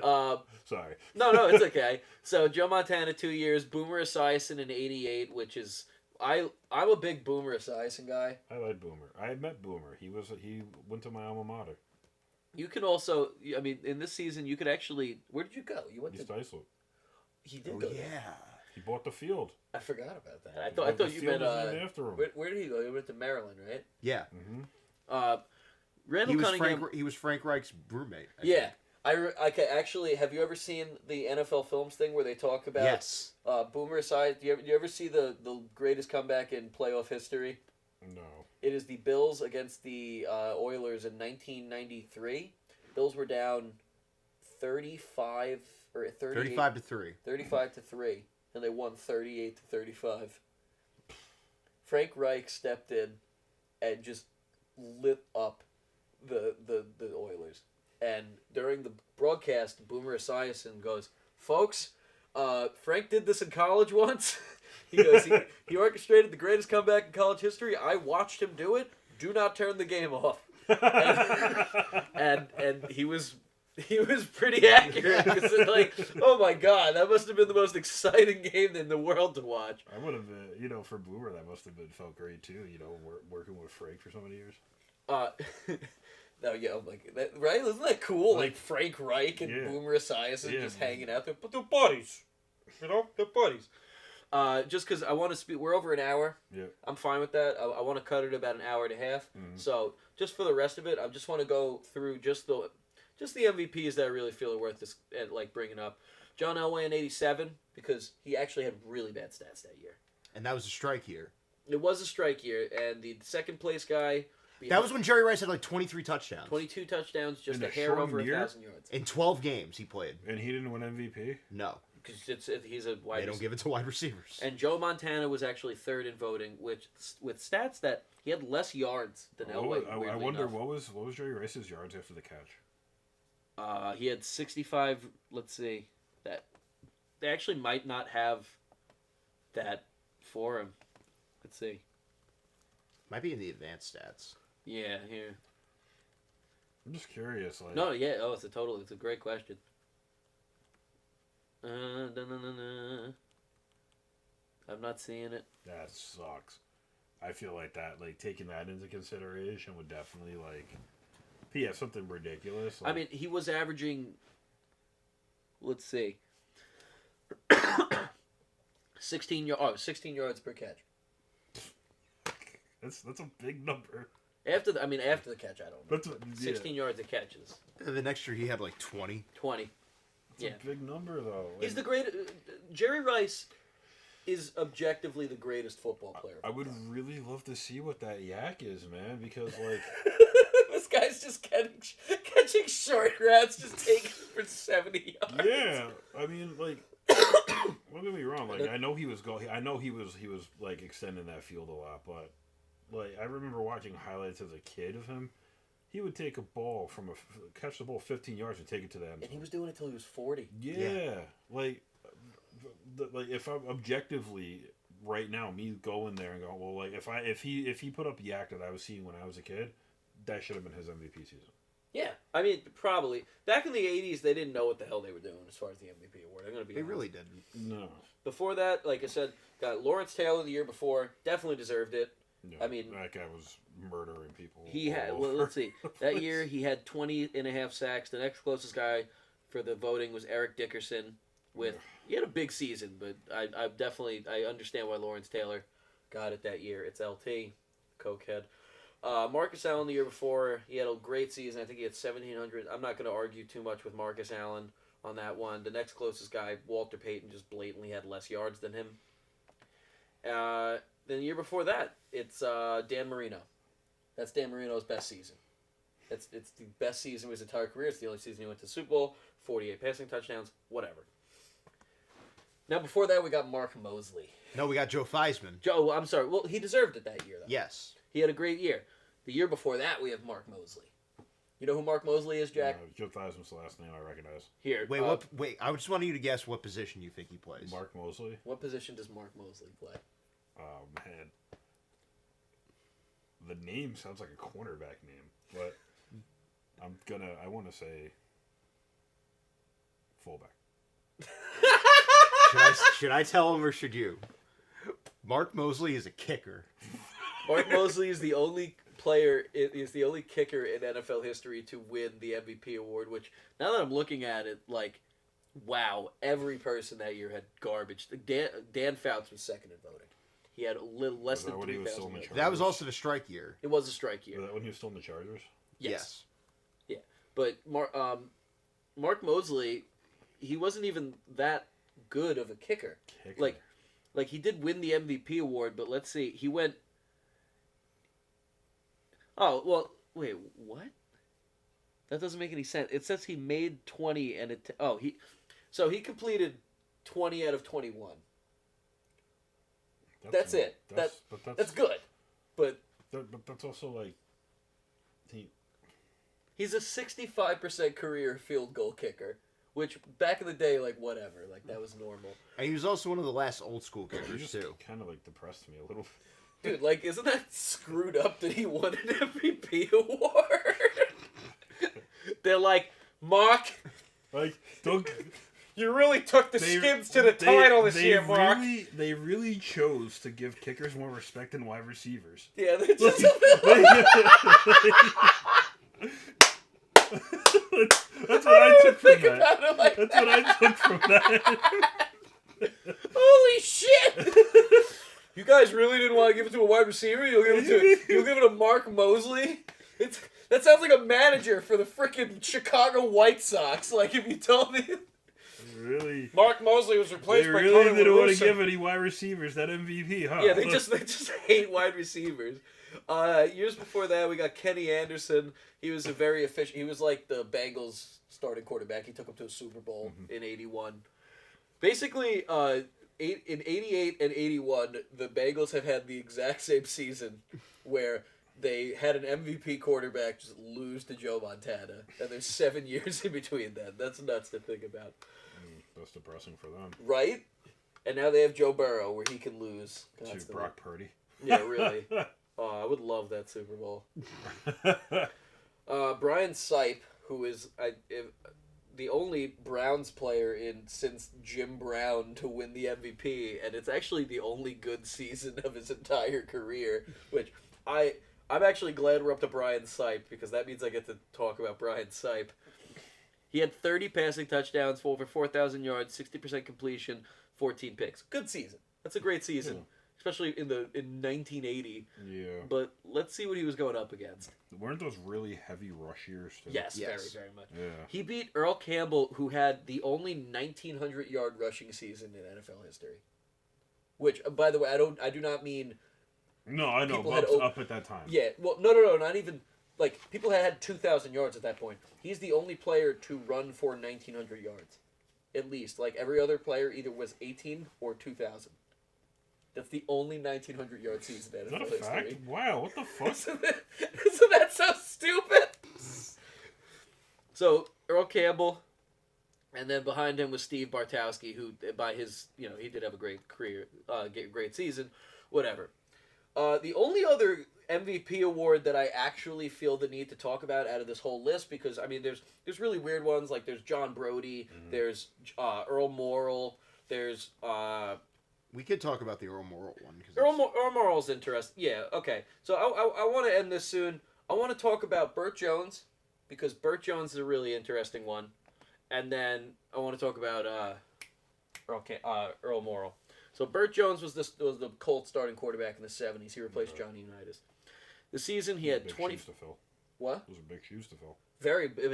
out. Sorry. No, it's okay. So Joe Montana 2 years, Boomer Esiason in '88, which is I'm a big Boomer Esiason guy. I like Boomer. I had met Boomer. He went to my alma mater. You can also, in this season, you could actually. Where did you go? You went to Iceland. He did go. Yeah. He bought the field. I forgot about that. I thought you meant. Where did he go? He went to Maryland, right? Yeah. Mm-hmm. Randall Cunningham. He was Frank Reich's roommate. Yeah. Actually, have you ever seen the NFL Films thing where they talk about Boomer Esiason? Do you ever see the greatest comeback in playoff history? No. It is the Bills against the Oilers in 1993. Bills were down 35 to 3. 35 to 3, and they won 38 to 35. Frank Reich stepped in and just lit up the Oilers. And during the broadcast, Boomer Esiason goes, "Folks, Frank did this in college once." He goes, he orchestrated the greatest comeback in college history. I watched him do it. Do not turn the game off. And he was pretty accurate. Oh my God, that must have been the most exciting game in the world to watch. I would have been, for Boomer, that must have felt great too. Working with Frank for so many years. No, that, right? Isn't that cool? Frank Reich and Boomer Esiason just hanging out there, but they're buddies. They're buddies. Just because I want to speak, we're over an hour. Yeah. I'm fine with that. I want to cut it about an hour and a half. Mm-hmm. So just for the rest of it, I just want to go through just the MVPs that I really feel are worth this, bringing up. John Elway in '87 because he actually had really bad stats that year. And that was a strike year. It was a strike year, and the second place guy... That was when Jerry Rice had like 23 touchdowns. 22 touchdowns, just In a a hair short over year? 1,000 yards. In 12 games he played. And he didn't win MVP? No. Because he's a wide They don't give it to wide receivers. And Joe Montana was actually third in voting, with stats that he had less yards than Elway. I wonder what was Jerry Rice's yards after the catch? He had 65. Let's see, that they actually might not have that for him. Let's see. Might be in the advanced stats. Yeah, here. I'm just curious. Like, No, yeah. Oh, it's a great question. I'm not seeing it. that sucks. I feel like that, like taking that into consideration would definitely yeah, something ridiculous. I mean, he was averaging. Let's see. 16 yards per catch. that's a big number. After the catch, I don't know. That's 16 yards of catches. And the next year he had like 20. 20. It's a big number though. He's the great. Jerry Rice is objectively the greatest football player. I would really love to see what that Yake is, man, because this guy's just catching short routes, just taking for 70 yards. yeah, I mean, don't get me wrong. I know he was like extending that field a lot, but I remember watching highlights as a kid of him. He would take a ball catch the ball 15 yards and take it to the end zone. And he was doing it till he was 40. Yeah. If I'm objectively right now, me going there and going, well, if he put up the act that I was seeing when I was a kid, that should have been his MVP season. Yeah, I mean, probably back in the 80s, they didn't know what the hell they were doing as far as the MVP award. I'm gonna be. They honest. really didn't. No. Before that, like I said, got Lawrence Taylor the year before, definitely deserved it. No, I mean, that guy was murdering people. He had. Well, let's see. That year, he had 20.5 sacks. The next closest guy for the voting was Eric Dickerson. He had a big season, but I understand why Lawrence Taylor got it that year. It's LT, cokehead. Marcus Allen the year before, he had a great season. I think he had 1,700. I'm not going to argue too much with Marcus Allen on that one. The next closest guy, Walter Payton, just blatantly had less yards than him. Then the year before that, it's Dan Marino. That's Dan Marino's best season. It's the best season of his entire career. It's the only season he went to the Super Bowl. 48 passing touchdowns. Whatever. Now, before that, we got Mark Mosley. No, we got Joe Theismann. Joe, I'm sorry. Well, he deserved it that year, though. Yes. He had a great year. The year before that, we have Mark Mosley. You know who Mark Mosley is, Jack? Joe Theismann's the last name I recognize. Here. Wait. I just wanted you to guess what position you think he plays. Mark Mosley? What position does Mark Mosley play? Oh, man. The name sounds like a cornerback name, but I want to say fullback. Should I tell him or should you? Mark Mosley is a kicker. Mark Mosley is the only player, is the only kicker in NFL history to win the MVP award, which, now that I'm looking at it, wow, every person that year had garbage. Dan Fouts was second in voting. He had a little less than 3,000. That was also the strike year. It was a strike year. Was that when he was still in the Chargers? Yes. Yeah. But Mark Mosley, he wasn't even that good of a kicker. Like he did win the MVP award, but let's see, he went. Oh well, wait, what? That doesn't make any sense. It says he made 20 and he completed 20 out of 21. That's it. That's good, but that's also he's a 65% career field goal kicker. Which, back in the day, whatever. That was normal. And he was also one of the last old school kickers, too. Kind of, depressed me a little bit. Dude, isn't that screwed up that he won an MVP award? They're like, Mark... don't... You really took the skids to the title this year, Mark. They really chose to give kickers more respect than wide receivers. Yeah, they just... That's what I took from that. That's what I took from that. Holy shit! You guys really didn't want to give it to a wide receiver? You'll give it to Mark Mosley? That sounds like a manager for the freaking Chicago White Sox. If you told me... Really? Mark Mosley was replaced They by really Tony didn't La want to Russa. give any wide receivers that MVP, huh? Yeah, they just hate wide receivers. Years before that, we got Kenny Anderson. He was a very efficient. He was like the Bengals starting quarterback. He took them to a Super Bowl in '81. Basically, in '88 and '81, the Bengals have had the exact same season where they had an MVP quarterback just lose to Joe Montana, and there's 7 years in between that. That's nuts to think about. That's depressing for them. Right? And now they have Joe Burrow, where he can lose. To Brock Purdy. Yeah, really. I would love that Super Bowl. Brian Sipe, who is the only Browns player since Jim Brown to win the MVP, and it's actually the only good season of his entire career, which I'm actually glad we're up to Brian Sipe, because that means I get to talk about Brian Sipe. He had 30 passing touchdowns for over 4,000 yards, 60% completion, 14 picks. Good season. That's a great season. Yeah. Especially in 1980. Yeah. But let's see what he was going up against. Weren't those really heavy rush years too? Yes, very, very much. Yeah. He beat Earl Campbell, who had the only 1,900-yard rushing season in NFL history. Which, by the way, I do not mean. No, I know. Up at that time. Yeah. Well, no, not even. Like, people had 2,000 yards at that point. He's the only player to run for 1,900 yards, at least. Like, every other player either was 18 or 2,000. That's the only 1,900-yard season in NFL history. Wow, what the fuck? Isn't that so stupid? So, Earl Campbell, and then behind him was Steve Bartowski, who, by his, he did have a great career, great season, whatever. The only other MVP award that I actually feel the need to talk about out of this whole list, because, I mean, there's really weird ones, like there's John Brody, there's Earl Morrall, there's... We could talk about the Earl Morrall one. Earl Morrall's interesting. Yeah, okay. So I want to end this soon. I want to talk about Burt Jones, because Burt Jones is a really interesting one. And then I want to talk about Earl Morrall. So Burt Jones was the Colts starting quarterback in the 70s. He replaced Johnny Unitas. The season he had 20... Shoes to fill. What? Those are big shoes to fill.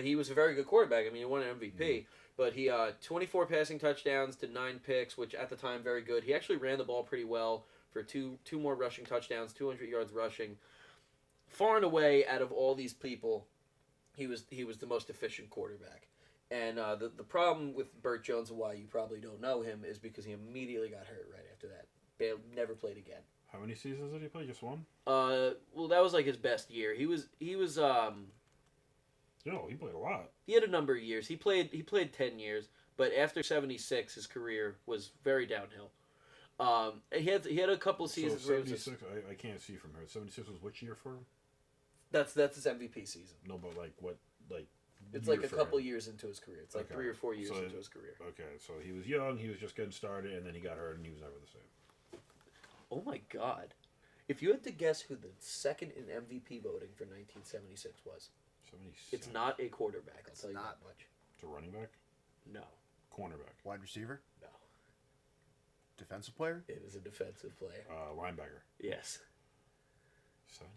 He was a very good quarterback. I mean, he won an MVP. But he 24 passing touchdowns to 9 picks, which at the time very good. He actually ran the ball pretty well for two more rushing touchdowns, 200 yards rushing. Far and away, out of all these people, he was the most efficient quarterback. And the problem with Burt Jones and why you probably don't know him is because he immediately got hurt right after that. Never played again. How many seasons did he play? Just one? Well, that was like his best year. He was No, he played a lot. He had a number of years. He played 10 years, but after 76, his career was very downhill. He had a couple of seasons so where it was 76, I can't see from here. 76 was which year for him? That's his MVP season. No, but what it's like a couple years into his career. It's like 3 or 4 years into his career. Okay, so he was young, he was just getting started, and then he got hurt, and he was never the same. Oh my God. If you had to guess who the second in MVP voting for 1976 was, 76. it's not a quarterback, I'll tell you that much. It's a running back? No. Cornerback? Wide receiver? No. Defensive player? It is a defensive player. Linebacker? Yes.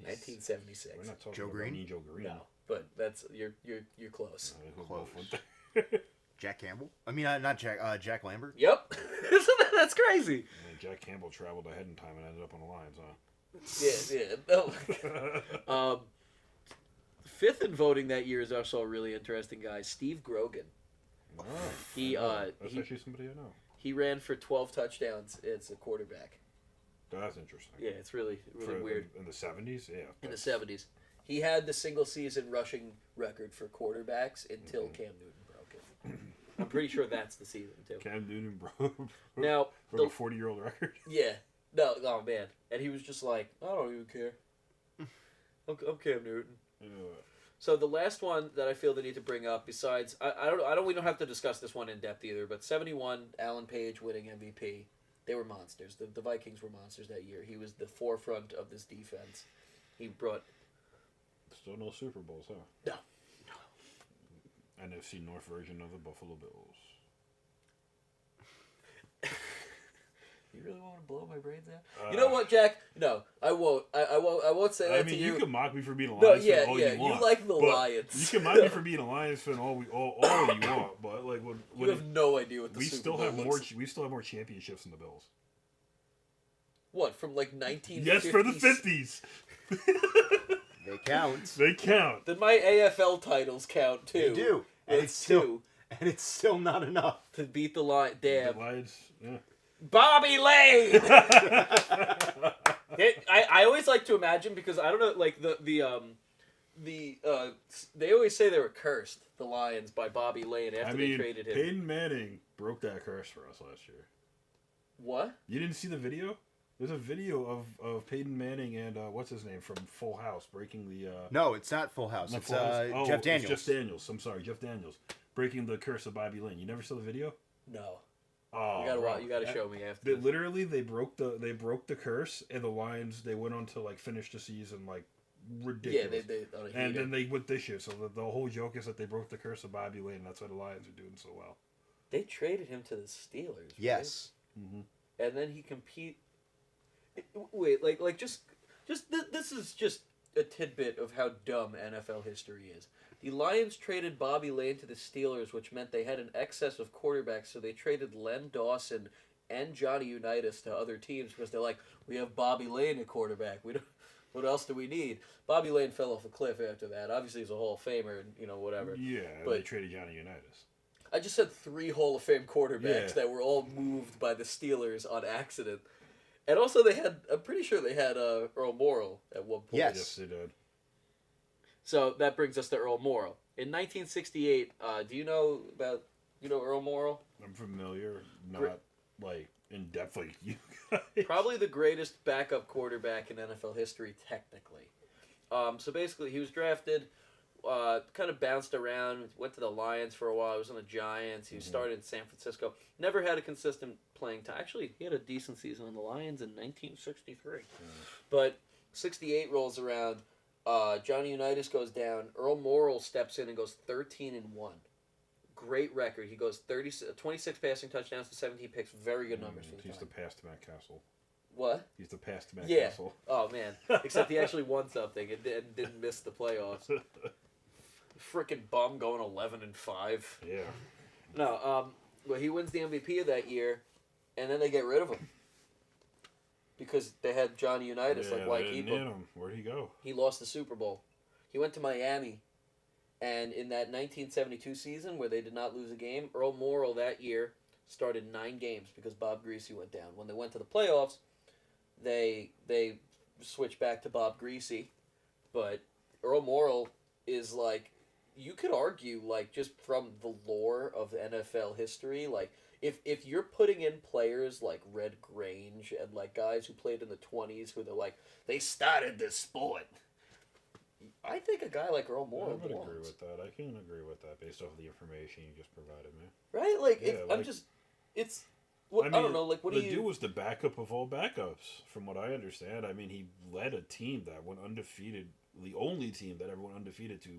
1976. We're not talking Joe about Green? Joe Green. No, but that's you're close. Close. Jack Campbell? I mean, not Jack. Jack Lambert. Yep. That's crazy. Jack Campbell traveled ahead in time and ended up on the Lions, huh? Yeah. No. Fifth in voting that year is also a really interesting guy, Steve Grogan. Oh, that's actually somebody I know. He ran for 12 touchdowns as a quarterback. That's interesting. Yeah, it's really weird. In the 70s? Yeah. In the 70s. He had the single-season rushing record for quarterbacks until Cam Newton broke it. I'm pretty sure that's the season, too. Cam Newton broke a 40-year-old record? Yeah. No, oh, man. And he was just like, I don't even care. I'm Cam Newton. Yeah. So the last one that I feel the need to bring up, besides, we don't have to discuss this one in depth either, but 71, Alan Page winning MVP. They were monsters. The Vikings were monsters that year. He was the forefront of this defense. He brought... Still no Super Bowls, huh? No. NFC North version of the Buffalo Bills. You really want to blow my brains out? You know what, Jack? No, I won't. I won't say that to you. You can mock me for being a No, Lions yeah, fan all yeah. you want. You like the but Lions. You can mock me for being a Lions fan all you want, but like when you have no idea what the we Super still Bowl have looks. we still have more championships than the Bills. What, from like 1950s? Yes, for the 50s. They count. They count. Then my AFL titles count too. They do. And Like it's still, two and it's still not enough. to beat the Lions. Damn. The Lions, yeah. Bobby Lane. I always like to imagine, because I don't know, like they always say they were cursed, the Lions, by Bobby Lane after they traded him. Peyton Manning broke that curse for us last year. What? You didn't see the video? There's a video of Peyton Manning and what's his name from Full House breaking the. No, it's not Full House. It's Full House. Jeff Daniels. It's Jeff Daniels. I'm sorry, Jeff Daniels breaking the curse of Bobby Lane. You never saw the video? No. Oh, You gotta show me after. Literally, they broke the curse, and the Lions they went on to like finish the season like ridiculous. Yeah, they on a and heater. then they went this year. So the whole joke is that they broke the curse of Bobby Lane. And that's why the Lions are doing so well. They traded him to the Steelers. Right? Yes. Mm-hmm. And then he compete. Wait, this is just a tidbit of how dumb NFL history is. The Lions traded Bobby Lane to the Steelers, which meant they had an excess of quarterbacks, so they traded Len Dawson and Johnny Unitas to other teams because they're like, we have Bobby Lane at quarterback. We don't. What else do we need? Bobby Lane fell off a cliff after that. Obviously, he's a Hall of Famer, and whatever. Yeah, but they traded Johnny Unitas. I just said 3 Hall of Fame quarterbacks Yeah. that were all moved by the Steelers on accident. And also I'm pretty sure they had Earl Morrall at one point. Yes. They did. So that brings us to Earl Morrall. In 1968, do you know Earl Morrall? I'm familiar, not like in depth like you guys. Probably the greatest backup quarterback in NFL history, technically. So basically, he was drafted, kind of bounced around, went to the Lions for a while. He was on the Giants. He started in San Francisco. Never had a consistent playing time. Actually, he had a decent season on the Lions in 1963. But 68 rolls around. Johnny Unitas goes down. Earl Morrall steps in and goes 13-1. Great record. He goes 26 passing touchdowns to 17 picks. Very good numbers for the He's time. the pass to Matt Castle. What? He's the pass to Matt Yeah. Castle. Oh, man. Except he actually won something and didn't miss the playoffs. Freaking bum going 11-5. Yeah. No, well, he wins the MVP of that year, and then they get rid of him. Because they had Johnny Unitas, like, why keep him? Where'd he go? He lost the Super Bowl. He went to Miami, and in that 1972 season where they did not lose a game, Earl Morrall that year started 9 games because Bob Greasy went down. When they went to the playoffs, they switched back to Bob Greasy, but Earl Morrall is like, you could argue, like, just from the lore of NFL history, like, if you're putting in players like Red Grange and like guys who played in the 20s who they're like, they started this sport, I think a guy like Earl Morrall I would belongs. agree with that. I can agree with that based off of the information you just provided me. Right? Like, Yeah, I don't know, like, what do you... The dude was the backup of all backups, from what I understand. I mean, he led a team that went undefeated, the only team that ever went undefeated to...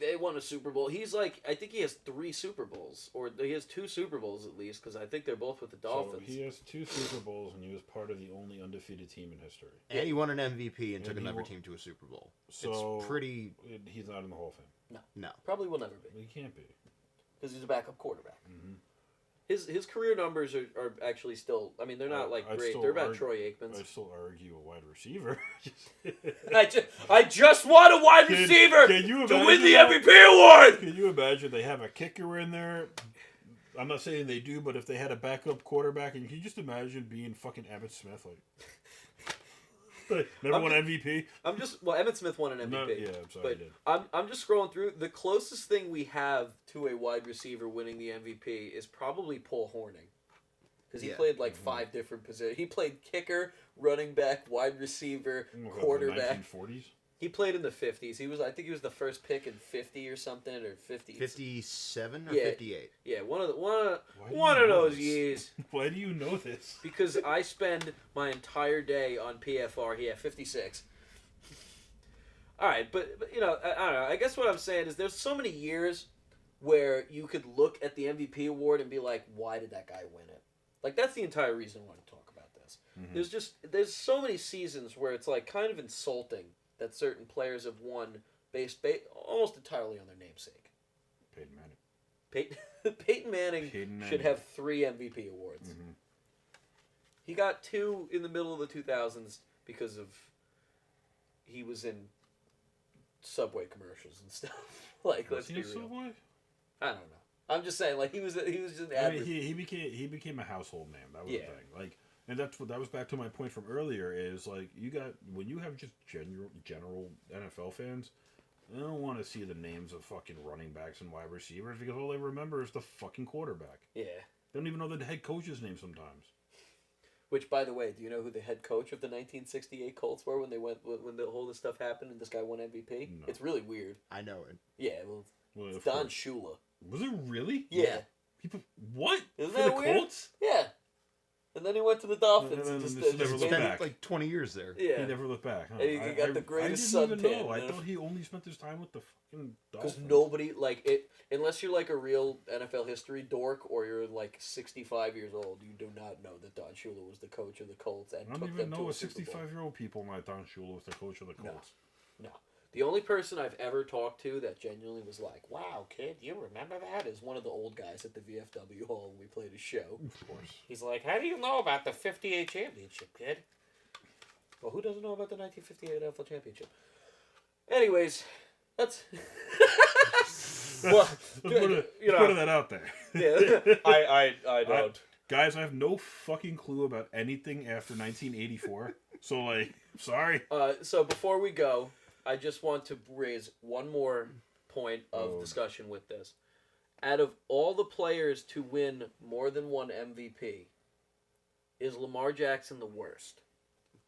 They won a Super Bowl. He's like, I think he has 3 Super Bowls, or he has 2 Super Bowls at least, because I think they're both with the Dolphins. So he has 2 Super Bowls, and he was part of the only undefeated team in history. And he won an MVP and took he another won- team to a Super Bowl. So It's pretty... He's not in the Hall of Fame. No. Probably will never be, He can't be. because he's a backup quarterback. Mm-hmm. His career numbers are actually still, I mean, they're not like I'd great. still They're about argue- Troy Aikman's. I'd still argue a wide receiver. I just want a wide receiver can you to win the imagine MVP award. Can you imagine they have a kicker in there? I'm not saying they do, but if they had a backup quarterback, and can you just imagine being fucking Emmitt Smith, like never won MVP? Emmitt Smith won an MVP. No, yeah, I'm sorry, he but did. I'm just scrolling through. The closest thing we have to a wide receiver winning the MVP is probably Paul Hornung. Because he played like 5 different positions. He played kicker, running back, wide receiver, quarterback. 1940s? He played in the 50s. I think he was the first pick in 50 or something, or 50. 57 or Yeah. 58? Yeah, one of Why do you of know those this? years. Why do you know this? Because I spend my entire day on PFR. Yeah, 56. All right, but I don't know. I guess what I'm saying is there's so many years where you could look at the MVP award and be like, why did that guy win it? Like, that's the entire reason I want to talk about this. Mm-hmm. There's so many seasons where it's, like, kind of insulting that certain players have won based almost entirely on their namesake. Peyton Manning. Peyton Manning should have 3 MVP awards. Mm-hmm. He got 2 in the middle of the 2000s because of he was in Subway commercials and stuff. Like, let's be real. Subway? I don't know. I'm just saying, like, he was just an I mean, he became a household name. That was the thing. Like, and that was back to my point from earlier. Is like when you have just general NFL fans, they don't want to see the names of fucking running backs and wide receivers because all they remember is the fucking quarterback. Yeah. They don't even know the head coach's name sometimes. Which, by the way, do you know who the head coach of the 1968 Colts were when the whole this stuff happened and this guy won MVP? No. It's really weird. I know it. Yeah, well it's Don Shula. Was it really? Yeah. People, what? Isn't For that the weird? Colts? Yeah. And then he went to the Dolphins. And then just never looked Spent back. like 20 years there. Yeah. He never looked back. Huh? And he got the greatest I didn't even suntan. know. I thought he only spent his time with the fucking Dolphins. Because nobody, like, it, unless you're like a real NFL history dork or you're like 65 years old, you do not know that Don Shula was the coach of the Colts and I don't took even them to know a a Super Bowl. 65-year-old people might Don Shula was the coach of the Colts. No. The only person I've ever talked to that genuinely was like, wow, kid, you remember that? Is one of the old guys at the VFW hall when we played a show. Of course. He's like, how do you know about the 58 championship, kid? Well, who doesn't know about the 1958 NFL championship? Anyways, that's... well, put that out there. Yeah, I don't. Guys, I have no fucking clue about anything after 1984. So, like, sorry. So before we go, I just want to raise one more point of discussion with this. Out of all the players to win more than one MVP, is Lamar Jackson the worst?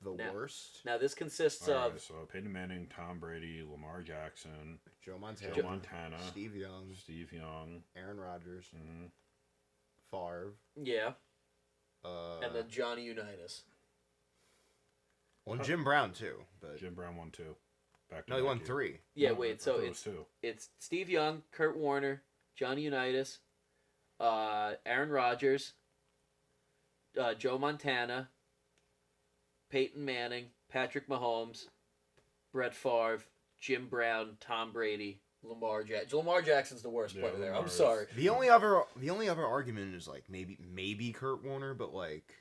The worst? Now, this consists All of... right, so Peyton Manning, Tom Brady, Lamar Jackson, Joe Montana, Steve Young, Aaron Rodgers, Favre. Yeah. And then Johnny Unitas. Well, Jim Brown, too. But Jim Brown won 2. No, he won 3. Yeah, No, wait, so it's Steve Young, Kurt Warner, Johnny Unitas, Aaron Rodgers, Joe Montana, Peyton Manning, Patrick Mahomes, Brett Favre, Jim Brown, Tom Brady, Lamar Jackson. Lamar Jackson's the worst player there. I'm sorry. The only other argument is like maybe Kurt Warner, but like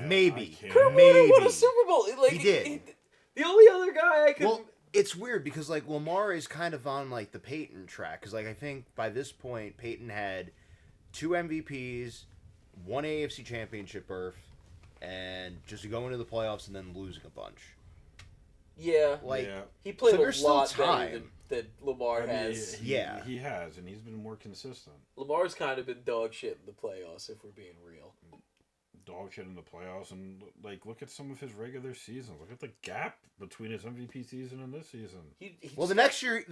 maybe Kurt Warner won a Super Bowl. Like, he did. The only other guy I could. Well, it's weird because like Lamar is kind of on like the Peyton track because like I think by this point Peyton had 2 MVPs, 1 AFC Championship berth, and just going to the playoffs and then losing a bunch. Yeah, he played a lot better than Lamar has. He has, and he's been more consistent. Lamar's kind of been dog shit in the playoffs, if we're being real. Dog shit in the playoffs, and like look at some of his regular seasons. Look at the gap between his MVP season and this season. The next year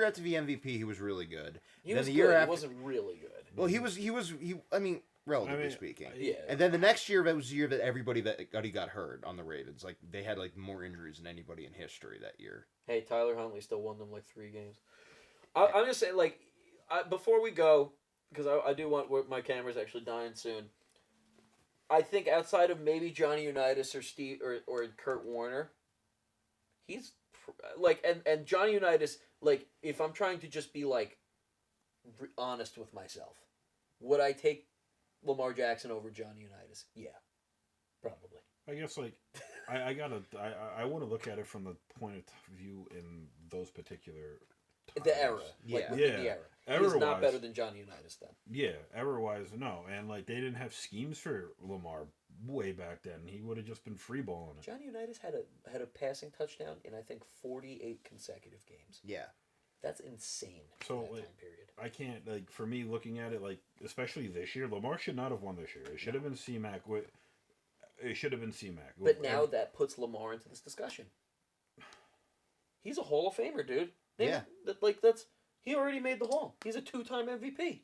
after the MVP, he was really good. He wasn't really good. Well, he was. I mean, relatively speaking. Yeah. And then the next year, that was the year that everybody that got hurt on the Ravens. Like they had like more injuries than anybody in history that year. Hey, Tyler Huntley still won them like 3 games. I'm just saying, like, before we go, because I do want my camera's actually dying soon. I think outside of maybe Johnny Unitas or Steve or Kurt Warner, he's like and Johnny Unitas, like, if I'm trying to just be like honest with myself, would I take Lamar Jackson over Johnny Unitas? Yeah, probably. I guess like I want to look at it from the point of view in those particular times. The era, like within the era. He's not better than Johnny Unitas then. Yeah, era-wise, no. And, like, they didn't have schemes for Lamar way back then. He would have just been free-balling it. Johnny Unitas had a passing touchdown in, I think, 48 consecutive games. Yeah. That's insane so, for that like, time period. I can't, like, for me, looking at it, like, especially this year, Lamar should not have won this year. It should have been C-Mac. It should have been C-Mac. But now that puts Lamar into this discussion. He's a Hall of Famer, dude. He already made the Hall. He's a 2-time MVP.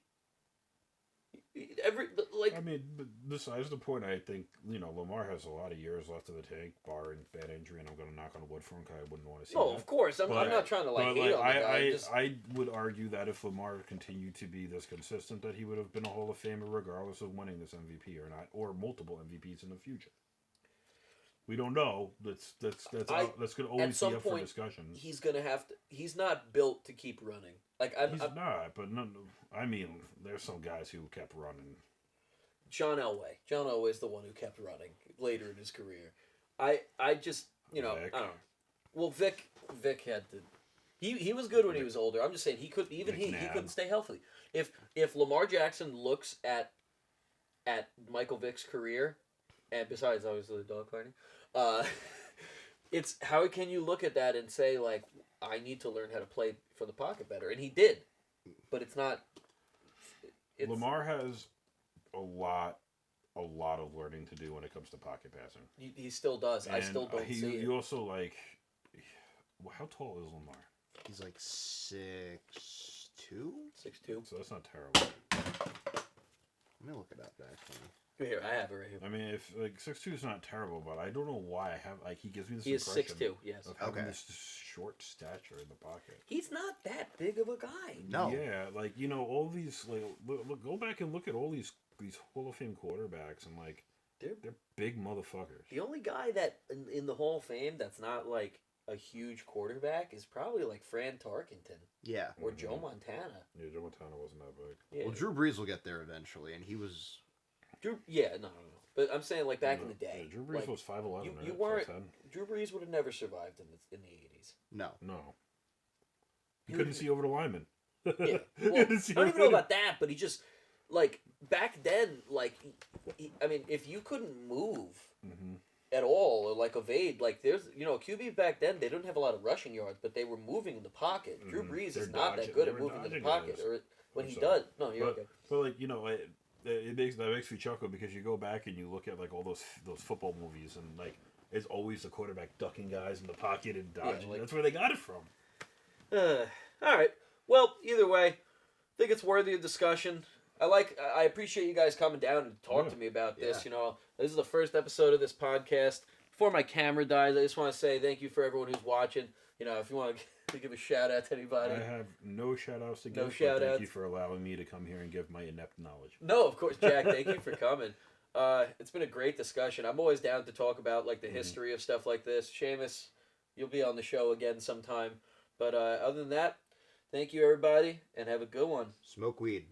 I mean, but besides the point, I think Lamar has a lot of years left in the tank, barring bad injury, and I'm going to knock on wood for him because I wouldn't want to see No, that. of course. I'm not trying to hate on the guy. I would argue that if Lamar continued to be this consistent, that he would have been a Hall of Famer regardless of winning this MVP or not, or multiple MVPs in the future. We don't know. That's going to always be up for discussion. He's going to have to. He's not built to keep running. He's not. But no, I mean, there's some guys who kept running. John Elway. John Elway is the one who kept running later in his career. I just Vic. I don't know. Well, Vic had to. He was good when he was older. I'm just saying he couldn't stay healthy. If Lamar Jackson looks at Michael Vick's career, and besides obviously the dogfighting, it's how can you look at that and say like I need to learn how to play from the pocket better, and he did, but it's not. Lamar has a lot of learning to do when it comes to pocket passing. He still does. And I still don't see it. You also like. How tall is Lamar? He's like 6'2". 6'2". So that's not terrible. Let me look it up actually. Here, I have it right here. I mean, if 6'2" is not terrible, but I don't know why I have he gives me this impression. He is 6'2", yes. Of having this short stature in the pocket. He's not that big of a guy. No. Yeah, all these look, go back and look at all these Hall of Fame quarterbacks and they're big motherfuckers. The only guy that in the Hall of Fame that's not like a huge quarterback is probably like Fran Tarkenton. Yeah. Or Joe Montana. Yeah, Joe Montana wasn't that big. Yeah. Well, Drew Brees will get there eventually, and he was. No. But I'm saying like back in the day. Yeah, Drew Brees was 5'11". You weren't. 5'10". Drew Brees would have never survived in the 80s. No. He couldn't see over the lineman. Yeah. Well, I don't even know about that, but he just back then I mean, if you couldn't move. Mm-hmm. At all, or evade, there's QB back then they didn't have a lot of rushing yards, but they were moving in the pocket. Drew Brees is not that good at moving in the pocket, or when he does. No, you're okay. But it makes me chuckle because you go back and you look at all those football movies and it's always the quarterback ducking guys in the pocket and dodging. That's where they got it from. All right. Well, either way, I think it's worthy of discussion. I appreciate you guys coming down and talk to me about this. Yeah. This is the first episode of this podcast. Before my camera dies, I just want to say thank you for everyone who's watching. If you want to give a shout out to anybody. I have no shout outs to give. No shout outs. Thank you for allowing me to come here and give my inept knowledge. No, of course, Jack. Thank you for coming. It's been a great discussion. I'm always down to talk about the history of stuff like this. Seamus, you'll be on the show again sometime. But other than that, thank you everybody and have a good one. Smoke weed.